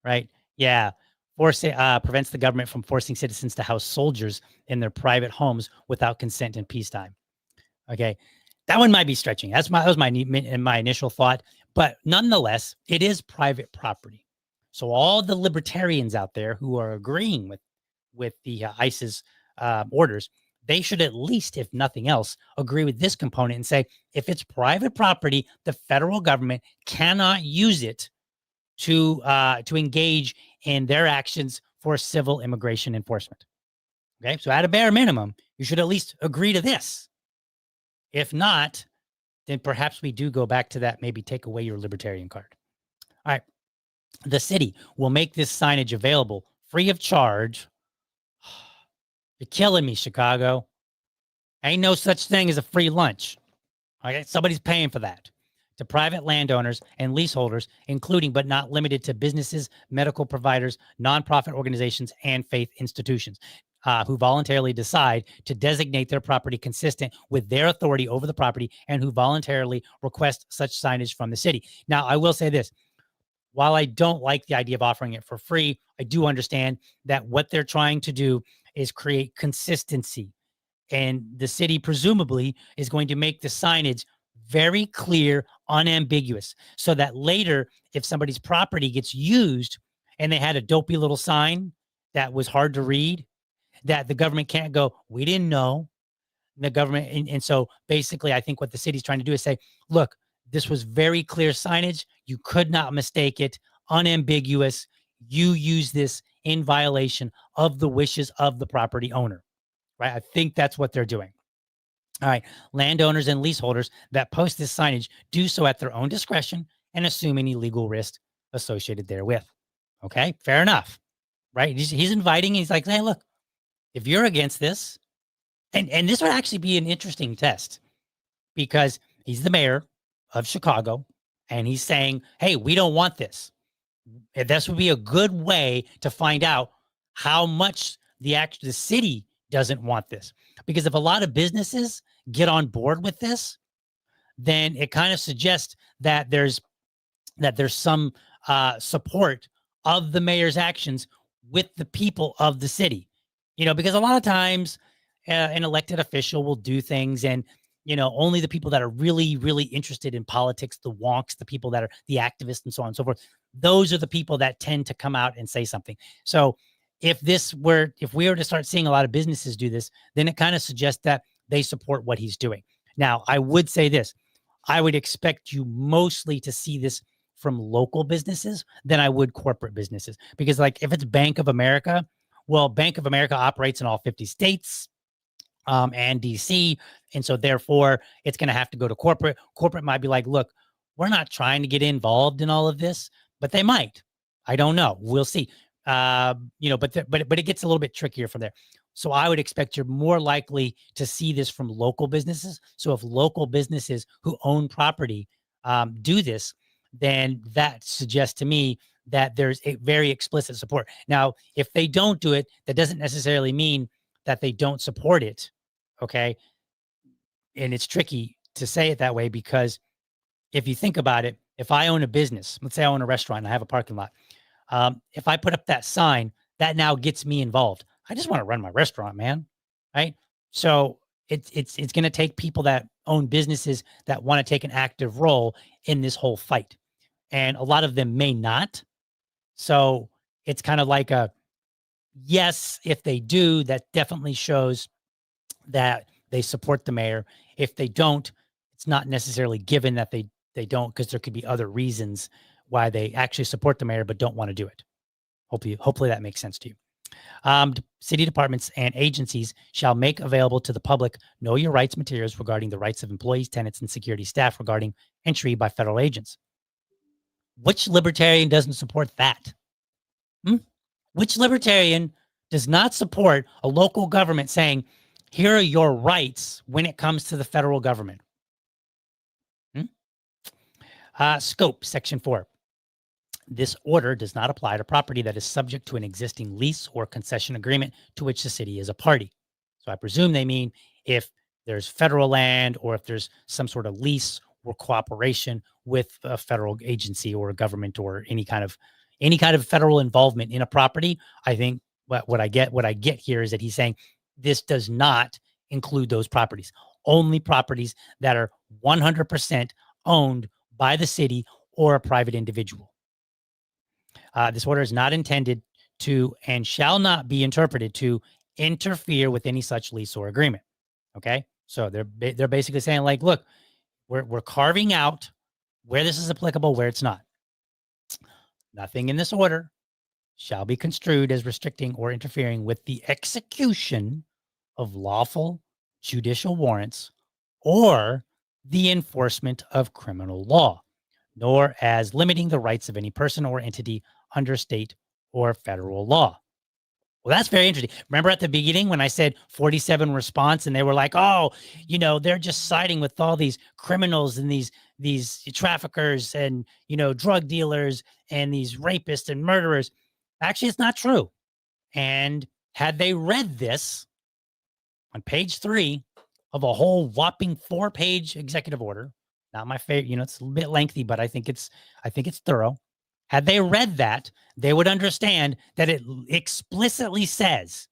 Right? Yeah. Prevents the government from forcing citizens to house soldiers in their private homes without consent in peacetime. Okay. That one might be stretching. That was my initial thought. But nonetheless, it is private property. So all the libertarians out there who are agreeing with the ICE's orders, they should at least, if nothing else, agree with this component and say, if it's private property, the federal government cannot use it to engage in their actions for civil immigration enforcement. Okay, so at a bare minimum, you should at least agree to this. If not, then perhaps we do go back to that, maybe take away your libertarian card. All right. The city will make this signage available free of charge. You're killing me, Chicago. Ain't no such thing as a free lunch. Okay, somebody's paying for that. To private landowners and leaseholders, including but not limited to businesses, medical providers, nonprofit organizations, and faith institutions, who voluntarily decide to designate their property consistent with their authority over the property and who voluntarily request such signage from the city. Now, I will say this. While I don't like the idea of offering it for free, I do understand that what they're trying to do is create consistency. And the city presumably is going to make the signage very clear, unambiguous, so that later, if somebody's property gets used and they had a dopey little sign that was hard to read, that the government can't go, we didn't know. The government, and so basically, I think what the city's trying to do is say, look, this was very clear signage. You could not mistake it, unambiguous. You use this in violation of the wishes of the property owner, right? I think that's what they're doing. All right. Landowners and leaseholders that post this signage do so at their own discretion and assume any legal risk associated therewith. Okay. Fair enough. Right. He's inviting, he's like, hey, look, if you're against this, and this would actually be an interesting test because he's the mayor of Chicago and he's saying, hey, we don't want this. This would be a good way to find out how much the city doesn't want this. Because if a lot of businesses get on board with this, then it kind of suggests that there's some support of the mayor's actions with the people of the city. Because a lot of times an elected official will do things, and only the people that are really, really interested in politics, the wonks, the people that are the activists and so on and so forth, those are the people that tend to come out and say something. So if we were to start seeing a lot of businesses do this, then it kind of suggests that they support what he's doing. Now, I would say this. I would expect you mostly to see this from local businesses than I would corporate businesses. Because like if it's Bank of America, well, Bank of America operates in all 50 states and DC. And so therefore it's going to have to go to corporate. Corporate might be like, look, we're not trying to get involved in all of this, but they might. I don't know. We'll see. But it gets a little bit trickier from there. So I would expect you're more likely to see this from local businesses. So if local businesses who own property do this, then that suggests to me that there's a very explicit support. Now, if they don't do it, that doesn't necessarily mean that they don't support it. Okay. And it's tricky to say it that way, because if you think about it, if I own a business, let's say I own a restaurant and I have a parking lot. If I put up that sign, that now gets me involved. I just want to run my restaurant, man. Right. So it's going to take people that own businesses that want to take an active role in this whole fight. And a lot of them may not. So it's kind of like a yes, if they do, that definitely shows that they support the mayor. If they don't, it's not necessarily given that they don't, because there could be other reasons why they actually support the mayor but don't want to do it. Hopefully that makes sense to you. City departments and agencies shall make available to the public know your rights materials regarding the rights of employees, tenants, and security staff regarding entry by federal agents. Which libertarian doesn't support that? Which libertarian does not support a local government saying, here are your rights when it comes to the federal government? Scope, Section 4. This order does not apply to property that is subject to an existing lease or concession agreement to which the city is a party. So I presume they mean if there's federal land or if there's some sort of lease or cooperation with a federal agency or a government or any kind of federal involvement in a property. I think what I get here is that he's saying this does not include those properties. Only properties that are 100% owned by the city or a private individual. This order is not intended to and shall not be interpreted to interfere with any such lease or agreement. Okay, so they're basically saying like, look, we're carving out where this is applicable, where it's not. Nothing in this order shall be construed as restricting or interfering with the execution of lawful judicial warrants or the enforcement of criminal law, nor as limiting the rights of any person or entity under state or federal law. Well, that's very interesting. Remember at the beginning when I said 47 response and they were like, oh, they're just siding with all these criminals and these traffickers and, drug dealers and these rapists and murderers. Actually, it's not true. And had they read this on page 3 of a whole whopping 4-page executive order, not my favorite, it's a little bit lengthy, but I think it's thorough. Had they read that, they would understand that it explicitly says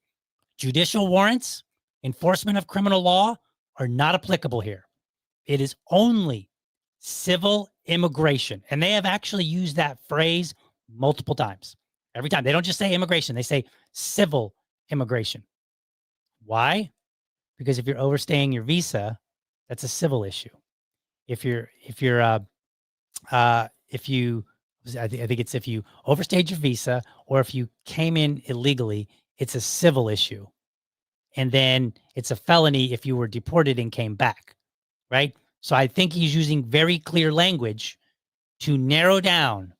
judicial warrants, enforcement of criminal law are not applicable here. It is only civil immigration. And they have actually used that phrase multiple times. Every time. They don't just say immigration, they say civil immigration. Why? Because if you're overstaying your visa, that's a civil issue. If you overstayed your visa or if you came in illegally, it's a civil issue. And then it's a felony if you were deported and came back, right? So I think he's using very clear language to narrow down,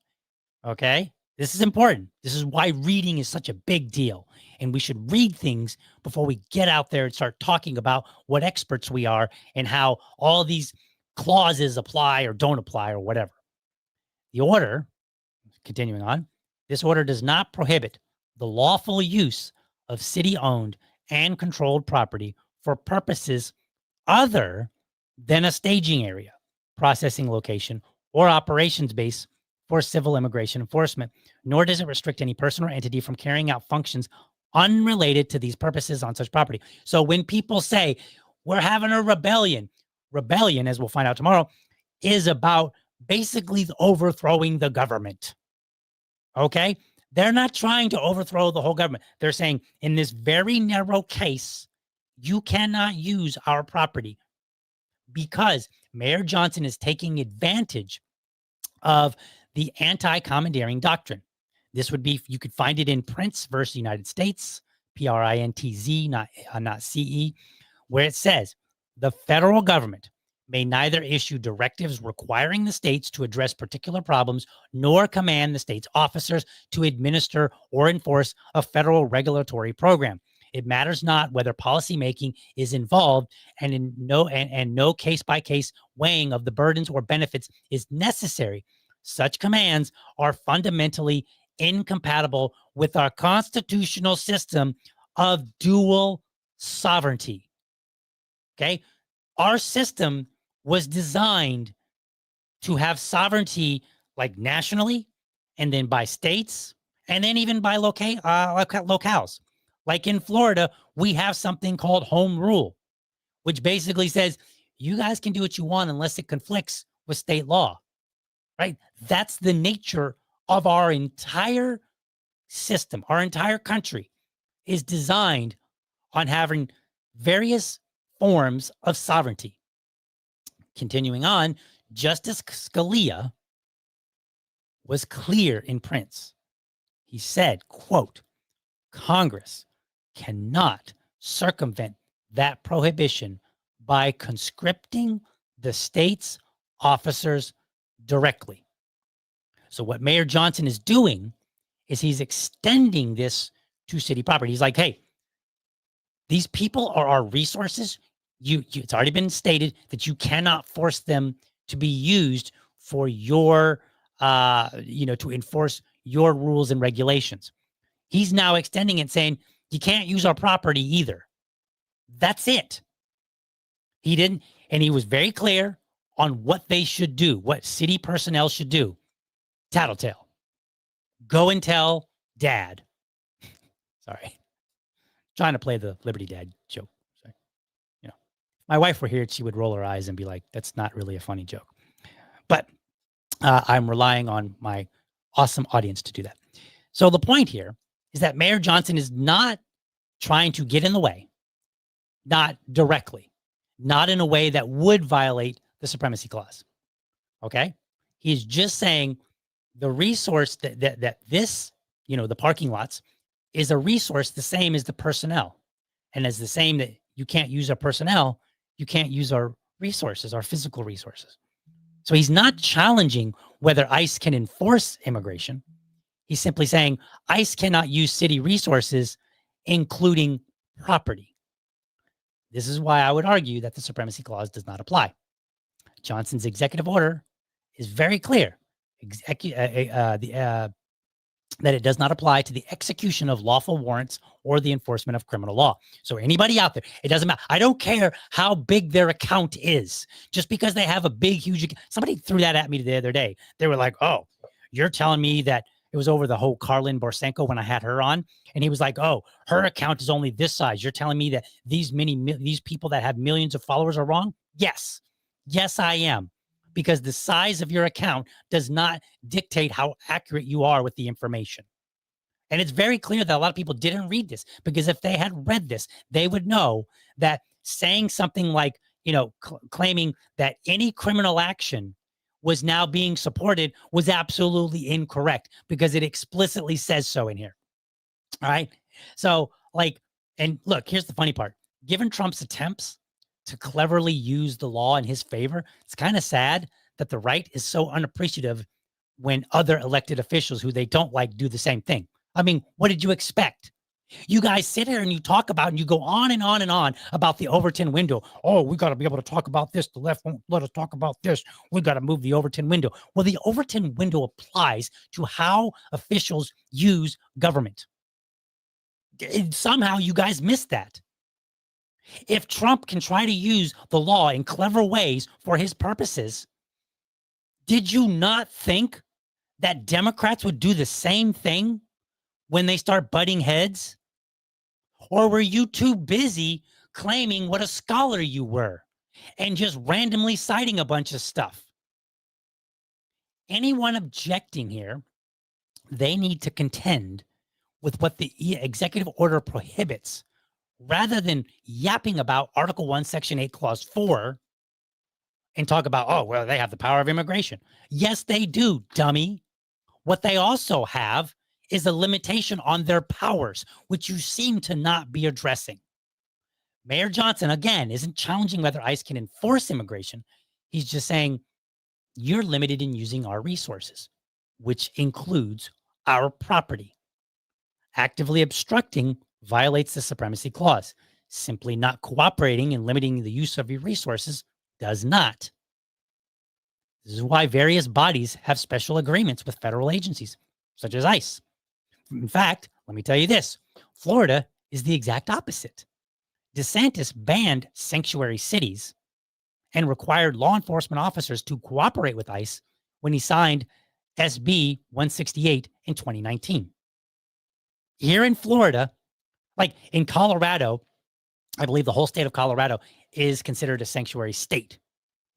okay? This is important. This is why reading is such a big deal. And we should read things before we get out there and start talking about what experts we are and how all these clauses apply or don't apply or whatever. The order, continuing on, this order does not prohibit the lawful use of city-owned and controlled property for purposes other than a staging area. processing location, or operations base for civil immigration enforcement, nor does it restrict any person or entity from carrying out functions unrelated to these purposes on such property. So when people say we're having a rebellion, as we'll find out tomorrow, is about basically overthrowing the government. Okay? They're not trying to overthrow the whole government. They're saying in this very narrow case, you cannot use our property because Mayor Johnson is taking advantage of the anti-commandeering doctrine. This would be, you could find it in Prince versus United States, Printz, not CE, where it says the federal government may neither issue directives requiring the states to address particular problems, nor command the state's officers to administer or enforce a federal regulatory program. It matters not whether policymaking is involved, and no case-by-case weighing of the burdens or benefits is necessary. Such commands are fundamentally incompatible with our constitutional system of dual sovereignty. Okay? Our system was designed to have sovereignty like nationally, and then by states, and then even by locales. Like in Florida, we have something called home rule, which basically says you guys can do what you want unless it conflicts with state law, right? That's the nature of our entire system. Our entire country is designed on having various forms of sovereignty. Continuing on, Justice Scalia was clear in Prince. He said, quote, Congress cannot circumvent that prohibition by conscripting the state's officers directly. So what Mayor Johnson is doing is he's extending this to city property. He's like, hey, these people are our resources. It's already been stated that you cannot force them to be used for your, to enforce your rules and regulations. He's now extending it, saying you can't use our property either. That's it. He didn't, and he was very clear on what they should do, what city personnel should do. Tattletale. Go and tell dad. Sorry. Trying to play the Liberty Dad joke. Sorry. You know, my wife were here, she would roll her eyes and be like, that's not really a funny joke. But I'm relying on my awesome audience to do that. So the point here is that Mayor Johnson is not trying to get in the way, not directly, not in a way that would violate the Supremacy Clause. Okay? He's just saying the resource that this, the parking lots is a resource the same as the personnel. And as the same that you can't use our personnel, you can't use our resources, our physical resources. So he's not challenging whether ICE can enforce immigration. He's simply saying ICE cannot use city resources, including property. This is why I would argue that the Supremacy Clause does not apply. Johnson's executive order is very clear that it does not apply to the execution of lawful warrants or the enforcement of criminal law. So anybody out there, it doesn't matter. I don't care how big their account is. Just because they have a big, huge, somebody threw that at me the other day. They were like, oh, you're telling me that it was over the whole Carlin Borsenko when I had her on. And he was like, oh, her account is only this size. You're telling me that these people that have millions of followers are wrong? Yes. Yes, I am. Because the size of your account does not dictate how accurate you are with the information. And it's very clear that a lot of people didn't read this, because if they had read this, they would know that saying something like, claiming that any criminal action was now being supported was absolutely incorrect, because it explicitly says so in here. All right. So and look, here's the funny part. Given Trump's attempts to cleverly use the law in his favor, it's kind of sad that the right is so unappreciative when other elected officials who they don't like do the same thing. I mean, what did you expect? You guys sit here and you talk about, and you go on and on and on about the Overton window. Oh, we got to be able to talk about this. The left won't let us talk about this. We got to move the Overton window. Well, the Overton window applies to how officials use government. Somehow you guys missed that. If Trump can try to use the law in clever ways for his purposes, Did you not think that Democrats would do the same thing when they start butting heads? Or were you too busy claiming what a scholar you were and just randomly citing a bunch of stuff? Anyone objecting here, they need to contend with what the executive order prohibits rather than yapping about Article 1, Section 8, Clause 4 and talk about, oh, well, they have the power of immigration. Yes, they do, dummy. What they also have is a limitation on their powers, which you seem to not be addressing. Mayor Johnson, again, isn't challenging whether ICE can enforce immigration. He's just saying, you're limited in using our resources, which includes our property. Actively obstructing violates the Supremacy Clause. Simply not cooperating and limiting the use of your resources does not. This is why various bodies have special agreements with federal agencies, such as ICE. In fact, let me tell you this, Florida is the exact opposite. DeSantis banned sanctuary cities and required law enforcement officers to cooperate with ICE when he signed SB 168 in 2019. Here in Florida, like in Colorado, I believe the whole state of Colorado is considered a sanctuary state,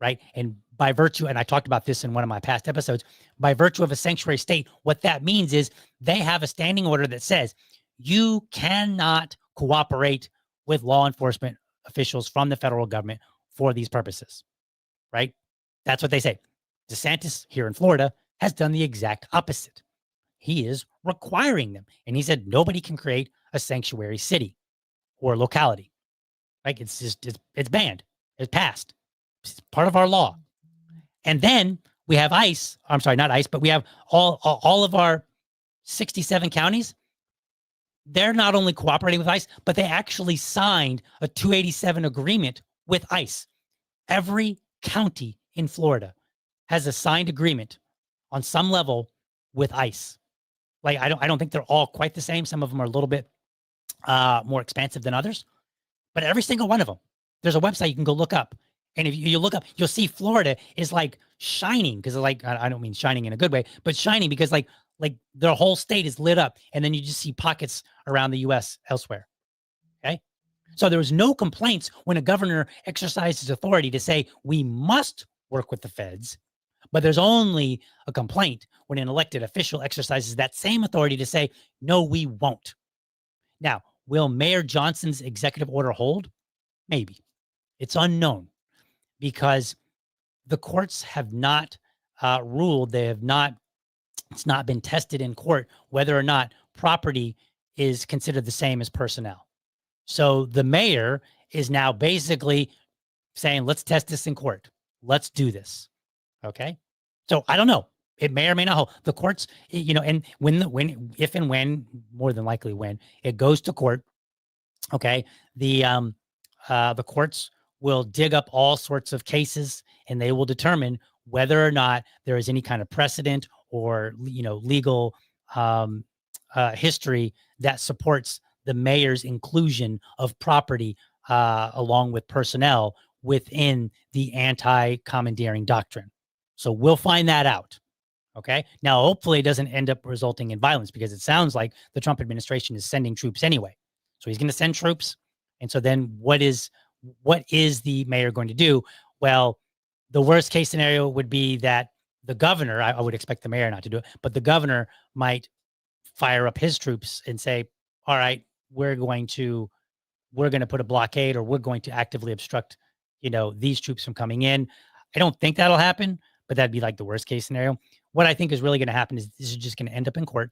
right? And by virtue, and I talked about this in one of my past episodes, by virtue of a sanctuary state, what that means is they have a standing order that says you cannot cooperate with law enforcement officials from the federal government for these purposes, right? That's what they say. DeSantis here in Florida has done the exact opposite. He is requiring them. And he said nobody can create a sanctuary city or locality. Like it's banned. It's passed. It's part of our law. And then we have ICE. I'm sorry, not ICE, but we have all of our 67 counties. They're not only cooperating with ICE, but they actually signed a 287 agreement with ICE. Every county in Florida has a signed agreement on some level with ICE. Like I don't think they're all quite the same. Some of them are a little bit more expansive than others, but every single one of them, there's a website you can go look up. And if you look up, you'll see Florida is like shining because like, I don't mean shining in a good way, but shining because like their whole state is lit up. And then you just see pockets around the US elsewhere. Okay. So there was no complaints when a governor exercised his authority to say, we must work with the feds, but there's only a complaint when an elected official exercises that same authority to say, no, we won't. Now, will Mayor Johnson's executive order hold? Maybe. It's unknown because the courts have not ruled. They have not, it's not been tested in court whether or not property is considered the same as personnel. So the mayor is now basically saying, let's test this in court. Let's do this. Okay. So I don't know. It may or may not hold. The courts, you know, and if and when, more than likely when it goes to court, okay, the courts will dig up all sorts of cases and they will determine whether or not there is any kind of precedent or, you know, legal history that supports the mayor's inclusion of property along with personnel within the anti-commandeering doctrine. So we'll find that out. Okay. Now, hopefully it doesn't end up resulting in violence because it sounds like the Trump administration is sending troops anyway. So he's going to send troops. And so then what is the mayor going to do? Well, the worst case scenario would be that the governor, I would expect the mayor not to do it, but the governor might fire up his troops and say, all right, we're going to put a blockade or we're going to actively obstruct, you know, these troops from coming in. I don't think that'll happen, but that'd be like the worst case scenario. What I think is really going to happen is this is just going to end up in court.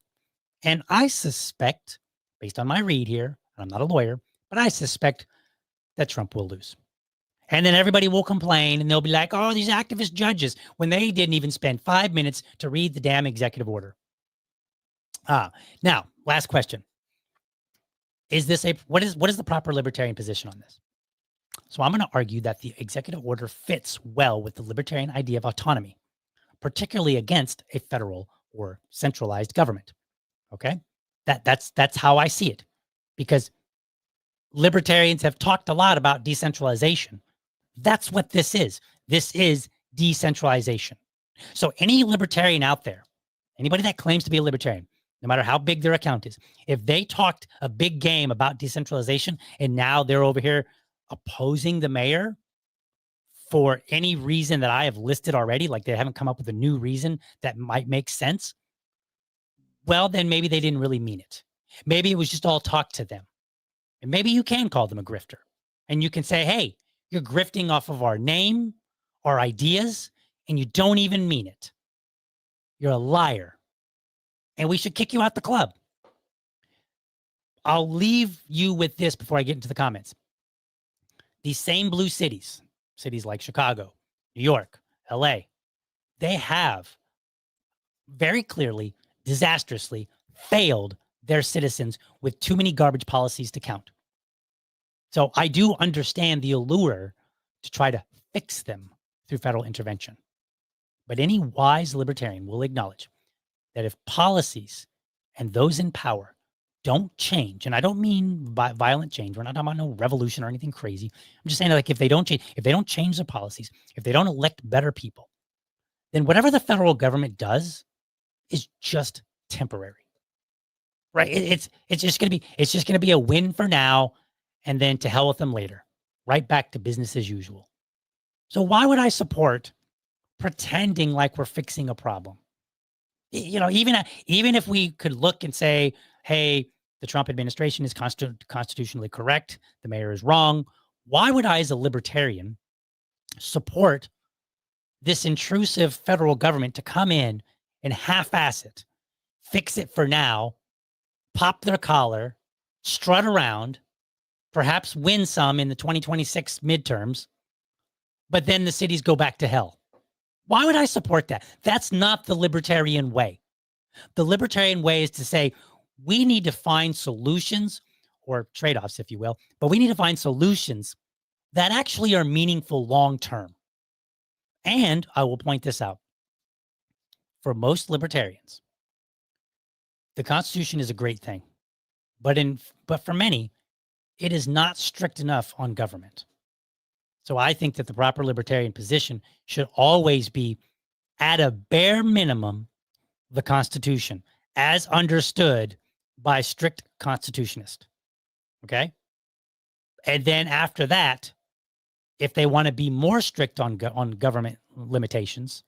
And I suspect, based on my read here, and I'm not a lawyer, but I suspect that Trump will lose. And then everybody will complain and they'll be like, oh, these activist judges, when they didn't even spend 5 minutes to read the damn executive order. Now, last question. What is the proper libertarian position on this? So I'm going to argue that the executive order fits well with the libertarian idea of autonomy, particularly against a federal or centralized government. Okay? That's how I see it. Because libertarians have talked a lot about decentralization. That's what this is. This is decentralization. So any libertarian out there, anybody that claims to be a libertarian, no matter how big their account is, if they talked a big game about decentralization and now they're over here opposing the mayor for any reason that I have listed already, like they haven't come up with a new reason that might make sense, well, then maybe they didn't really mean it. Maybe it was just all talk to them. And maybe you can call them a grifter. And you can say, hey, you're grifting off of our name, our ideas, and you don't even mean it. You're a liar. And we should kick you out the club. I'll leave you with this before I get into the comments. These same blue cities, cities like Chicago, New York, LA, they have very clearly, disastrously failed their citizens with too many garbage policies to count. So I do understand the allure to try to fix them through federal intervention. But any wise libertarian will acknowledge that if policies and those in power don't change, and I don't mean violent change, we're not talking about no revolution or anything crazy. I'm just saying, like, if they don't change their policies, if they don't elect better people, then whatever the federal government does is just temporary, right? It's just gonna be a win for now, and then to hell with them later, right back to business as usual. So why would I support pretending like we're fixing a problem? You know, even if we could look and say, hey, the Trump administration is constitutionally correct, the mayor is wrong. Why would I, as a libertarian, support this intrusive federal government to come in and half-ass it, fix it for now, pop their collar, strut around, perhaps win some in the 2026 midterms, but then the cities go back to hell? Why would I support that? That's not the libertarian way. The libertarian way is to say, we need to find solutions, or trade-offs, if you will, but we need to find solutions that actually are meaningful long-term. And I will point this out. For most libertarians, the Constitution is a great thing, but for many, it is not strict enough on government. So I think that the proper libertarian position should always be, at a bare minimum, the Constitution, as understood by strict constitutionists. Okay? And then after that, if they want to be more strict on government limitations,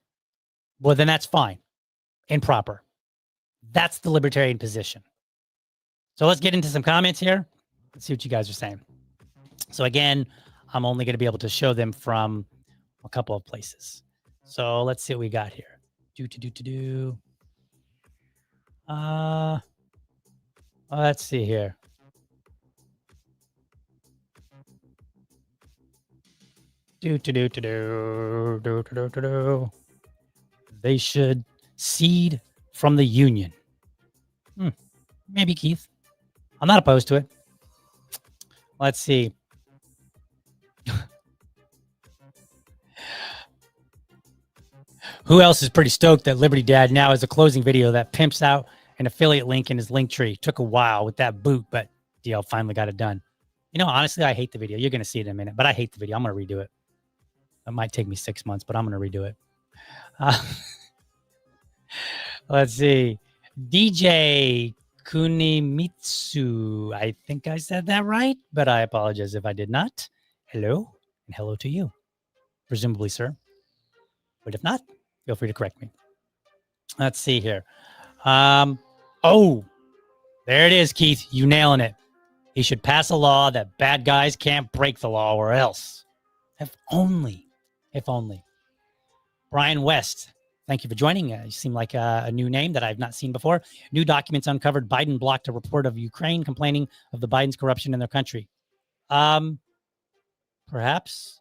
well, then that's fine and proper. That's the libertarian position. So let's get into some comments here. Let's see what you guys are saying. So again, I'm only going to be able to show them from a couple of places. So let's see what we got here. Let's see here. They should cede from the union. Maybe, Keith. I'm not opposed to it. Let's see. Who else is pretty stoked that Liberty Dad now has a closing video that pimps out an affiliate link in his link tree? Took a while with that boot, but DL finally got it done. You know, honestly, I hate the video. You're going to see it in a minute, but I hate the video. I'm going to redo it. It might take me 6 months, but I'm going to redo it. Let's see. DJ Kunimitsu. I think I said that right, but I apologize if I did not. Hello, and hello to you. Presumably, sir. But if not, feel free to correct me. Let's see here. Oh, there it is, Keith. You nailing it. He should pass a law that bad guys can't break the law, or else. If only. Brian West, thank you for joining. You seem like a new name that I've not seen before. New documents uncovered. Biden blocked a report of Ukraine complaining of the Biden's corruption in their country. Perhaps.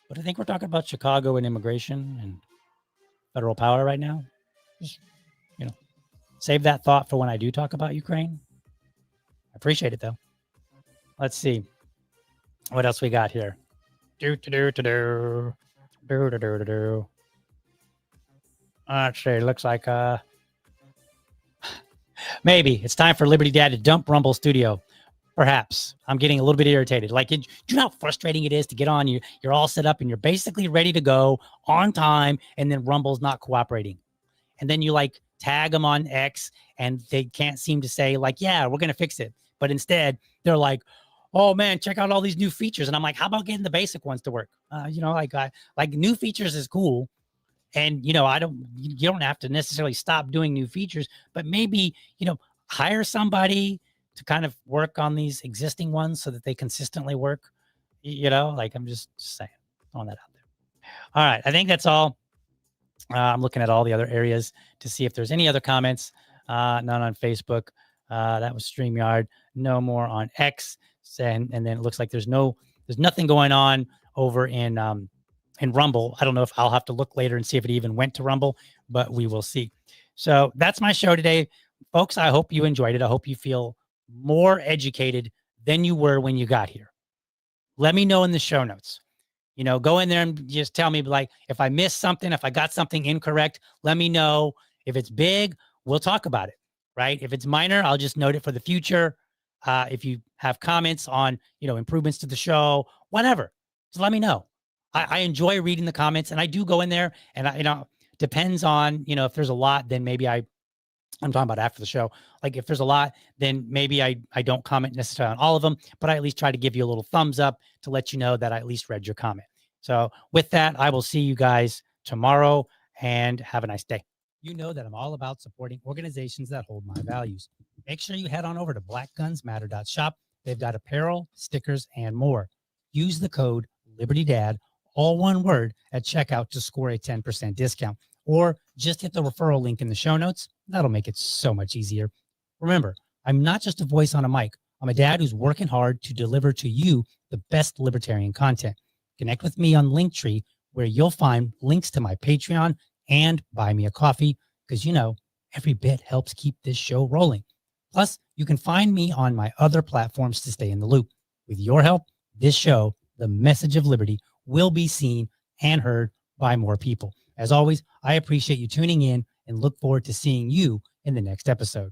But I think we're talking about Chicago and immigration and federal power right now. Just, save that thought for when I do talk about Ukraine. I appreciate it, though. Let's see. What else we got here? Let's see. Looks like maybe it's time for Liberty Dad to dump Rumble Studio. Perhaps I'm getting a little bit irritated. Like, do you know how frustrating it is to get on? You're all set up and you're basically ready to go on time, and then Rumble's not cooperating. And then you like tag them on X, and they can't seem to say like, yeah, we're going to fix it. But instead, they're like, oh man, check out all these new features. And I'm like, how about getting the basic ones to work? Like new features is cool. And, you don't have to necessarily stop doing new features, but maybe, hire somebody to kind of work on these existing ones so that they consistently work, I'm just saying, throwing that out there. All right. I think that's all. I'm looking at all the other areas to see if there's any other comments. None on Facebook. That was StreamYard. No more on X. And then it looks like there's nothing going on over in Rumble. I don't know if I'll have to look later and see if it even went to Rumble, but we will see. So that's my show today, folks. I hope you enjoyed it. I hope you feel more educated than you were when you got here. Let me know in the show notes. Go in there and just tell me, like, if I missed something, if I got something incorrect, let me know. If it's big, we'll talk about it, right? If it's minor, I'll just note it for the future. If you have comments on, improvements to the show, whatever, just let me know. I enjoy reading the comments, and I do go in there, and depends on, if there's a lot, then maybe I'm talking about after the show. Like if there's a lot, then maybe I don't comment necessarily on all of them, but I at least try to give you a little thumbs up to let you know that I at least read your comment. So with that, I will see you guys tomorrow, and have a nice day. You know that I'm all about supporting organizations that hold my values. Make sure you head on over to blackgunsmatter.shop. They've got apparel, stickers, and more. Use the code LibertyDad, all one word, at checkout to score a 10% discount. Or just hit the referral link in the show notes. That'll make it so much easier. Remember, I'm not just a voice on a mic. I'm a dad who's working hard to deliver to you the best libertarian content. Connect with me on Linktree, where you'll find links to my Patreon and buy me a coffee, because every bit helps keep this show rolling. Plus, you can find me on my other platforms to stay in the loop. With your help, this show, The Message of Liberty, will be seen and heard by more people. As always, I appreciate you tuning in and look forward to seeing you in the next episode.